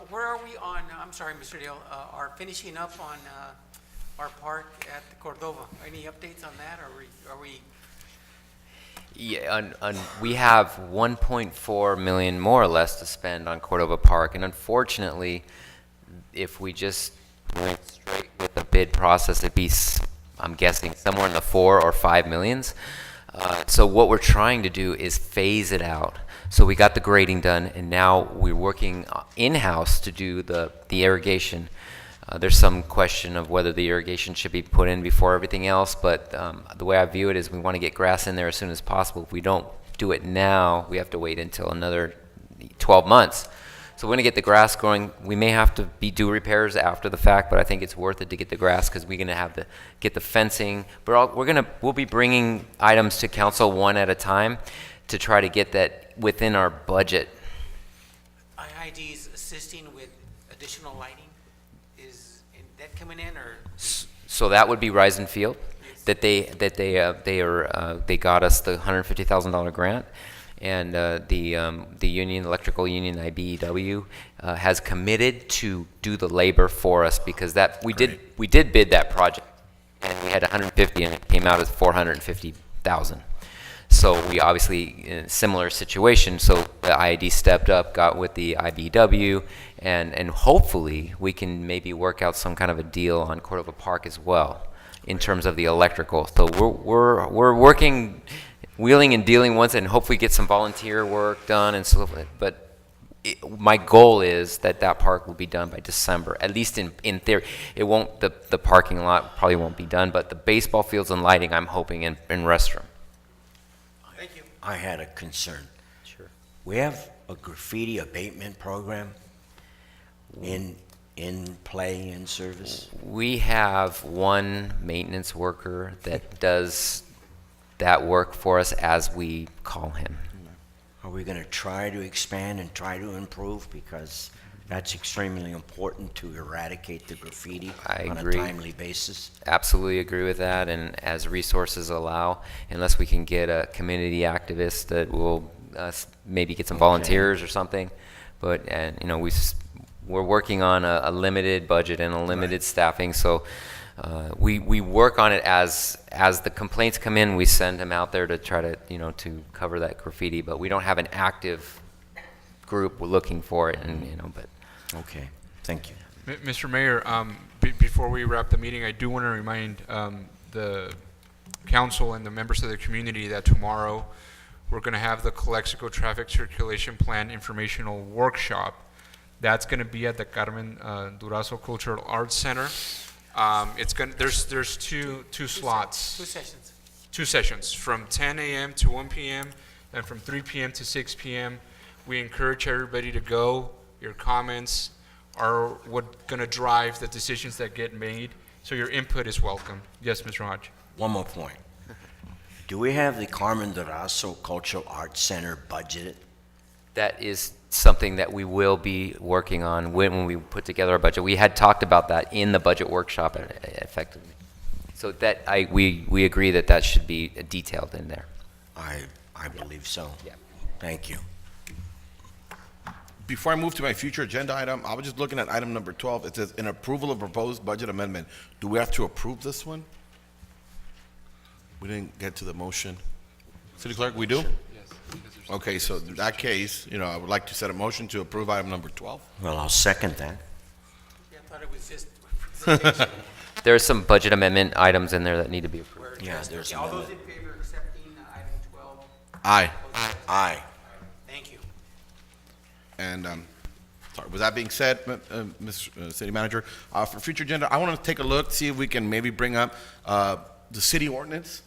Where are we on, I'm sorry, Mr. Dale, are finishing up on our park at Cordova? Any updates on that? Are we Yeah, we have 1.4 million more or less to spend on Cordova Park, and unfortunately, if we just went straight with the bid process, it'd be, I'm guessing, somewhere in the 4 or 5 millions. So what we're trying to do is phase it out. So we got the grading done, and now we're working in-house to do the irrigation. There's some question of whether the irrigation should be put in before everything else, but the way I view it is we want to get grass in there as soon as possible. If we don't do it now, we have to wait until another 12 months. So we're going to get the grass growing. We may have to do repairs after the fact, but I think it's worth it to get the grass because we're going to have to get the fencing. But we'll be bringing items to council one at a time to try to get that within our budget. IID is assisting with additional lighting? Is that coming in, or? So that would be Rise Field, that they got us the $150,000 grant, and the union, electrical union, IBEW, has committed to do the labor for us because we did bid that project, and we had 150, and it came out as 450,000. So we obviously in a similar situation. So the IID stepped up, got with the IBEW, and hopefully we can maybe work out some kind of a deal on Cordova Park as well in terms of the electrical. So we're working, wheeling and dealing once, and hopefully get some volunteer work done and so forth. But my goal is that park will be done by December, at least in theory. It won't. The parking lot probably won't be done, but the baseball fields and lighting, I'm hoping, in restroom. Thank you. I had a concern. Sure. We have a graffiti abatement program in play, in service? We have one maintenance worker that does that work for us as we call him. Are we going to try to expand and try to improve? Because that's extremely important to eradicate the graffiti on a timely basis. Absolutely agree with that, and as resources allow, unless we can get a community activist that will maybe get some volunteers or something. But we're working on a limited budget and a limited staffing, so we work on it as the complaints come in. We send them out there to try to to cover that graffiti, but we don't have an active group looking for it, and but. Okay, thank you. Mr. Mayor, before we wrap the meeting, I do want to remind the council and the members of the community that tomorrow we're going to have the Calexico Traffic Circulation Plan Informational Workshop. That's going to be at the Carmen Durazo Cultural Arts Center. There's two slots. 2 sessions. 2 sessions, from 10 a.m. to 1 p.m. and from 3 p.m. to 6 p.m. We encourage everybody to go. Your comments are what's going to drive the decisions that get made, so your input is welcome. Yes, Mr. Hodge. One more point. Do we have the Carmen Durazo Cultural Arts Center budgeted? That is something that we will be working on when we put together our budget. We had talked about that in the budget workshop effectively. So that we agree that should be detailed in there. I believe so. Yeah. Thank you. Before I move to my future agenda item, I was just looking at item number 12. It says, in approval of proposed budget amendment. Do we have to approve this one? We didn't get to the motion. City Clerk, we do? Yes. Okay, so in that case, I would like to set a motion to approve item number 12. Well, I'll second that. Yeah, I thought it was just presentation. There are some budget amendment items in there that need to be approved. Yeah, there's All those in favor of accepting item 12? Aye. Aye. Thank you. And, sorry, with that being said, Mr. City Manager, for future agenda, I want to take a look, see if we can maybe bring up the city ordinance.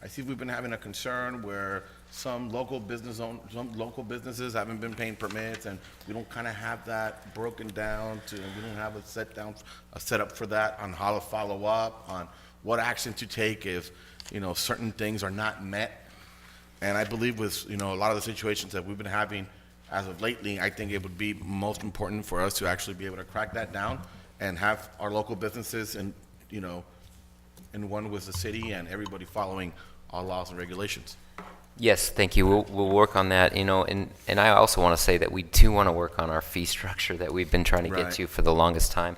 I see we've been having a concern where some local businesses haven't been paying permits, and we don't kind of have that broken down we don't have a setup for that on how to follow up, on what action to take if, certain things are not met. And I believe with, a lot of the situations that we've been having as of lately, I think it would be most important for us to actually be able to crack that down and have our local businesses and, in one with the city and everybody following all laws and regulations. Yes, thank you. We'll work on that, and I also want to say that we do want to work on our fee structure that we've been trying to get Right. to for the longest time,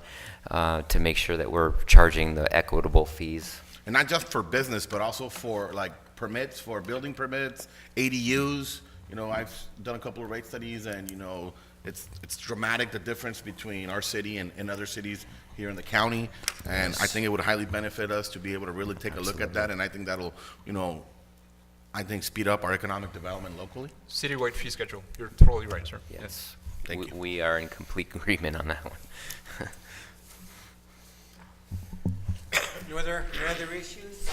to make sure that we're charging the equitable fees. And not just for business, but also for like permits, for building permits, ADUs. I've done a couple of rate studies, and it's dramatic, the difference between our city and other cities here in the county. And I think it would highly benefit us to be able to really take a look at that. And I think that'll, speed up our economic development locally. Citywide fee schedule. You're totally right, sir. Yes. Thank you. We are in complete agreement on that one. No other issues?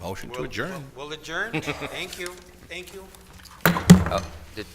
Motion to adjourn. We'll adjourn. Thank you. Thank you. Oh, did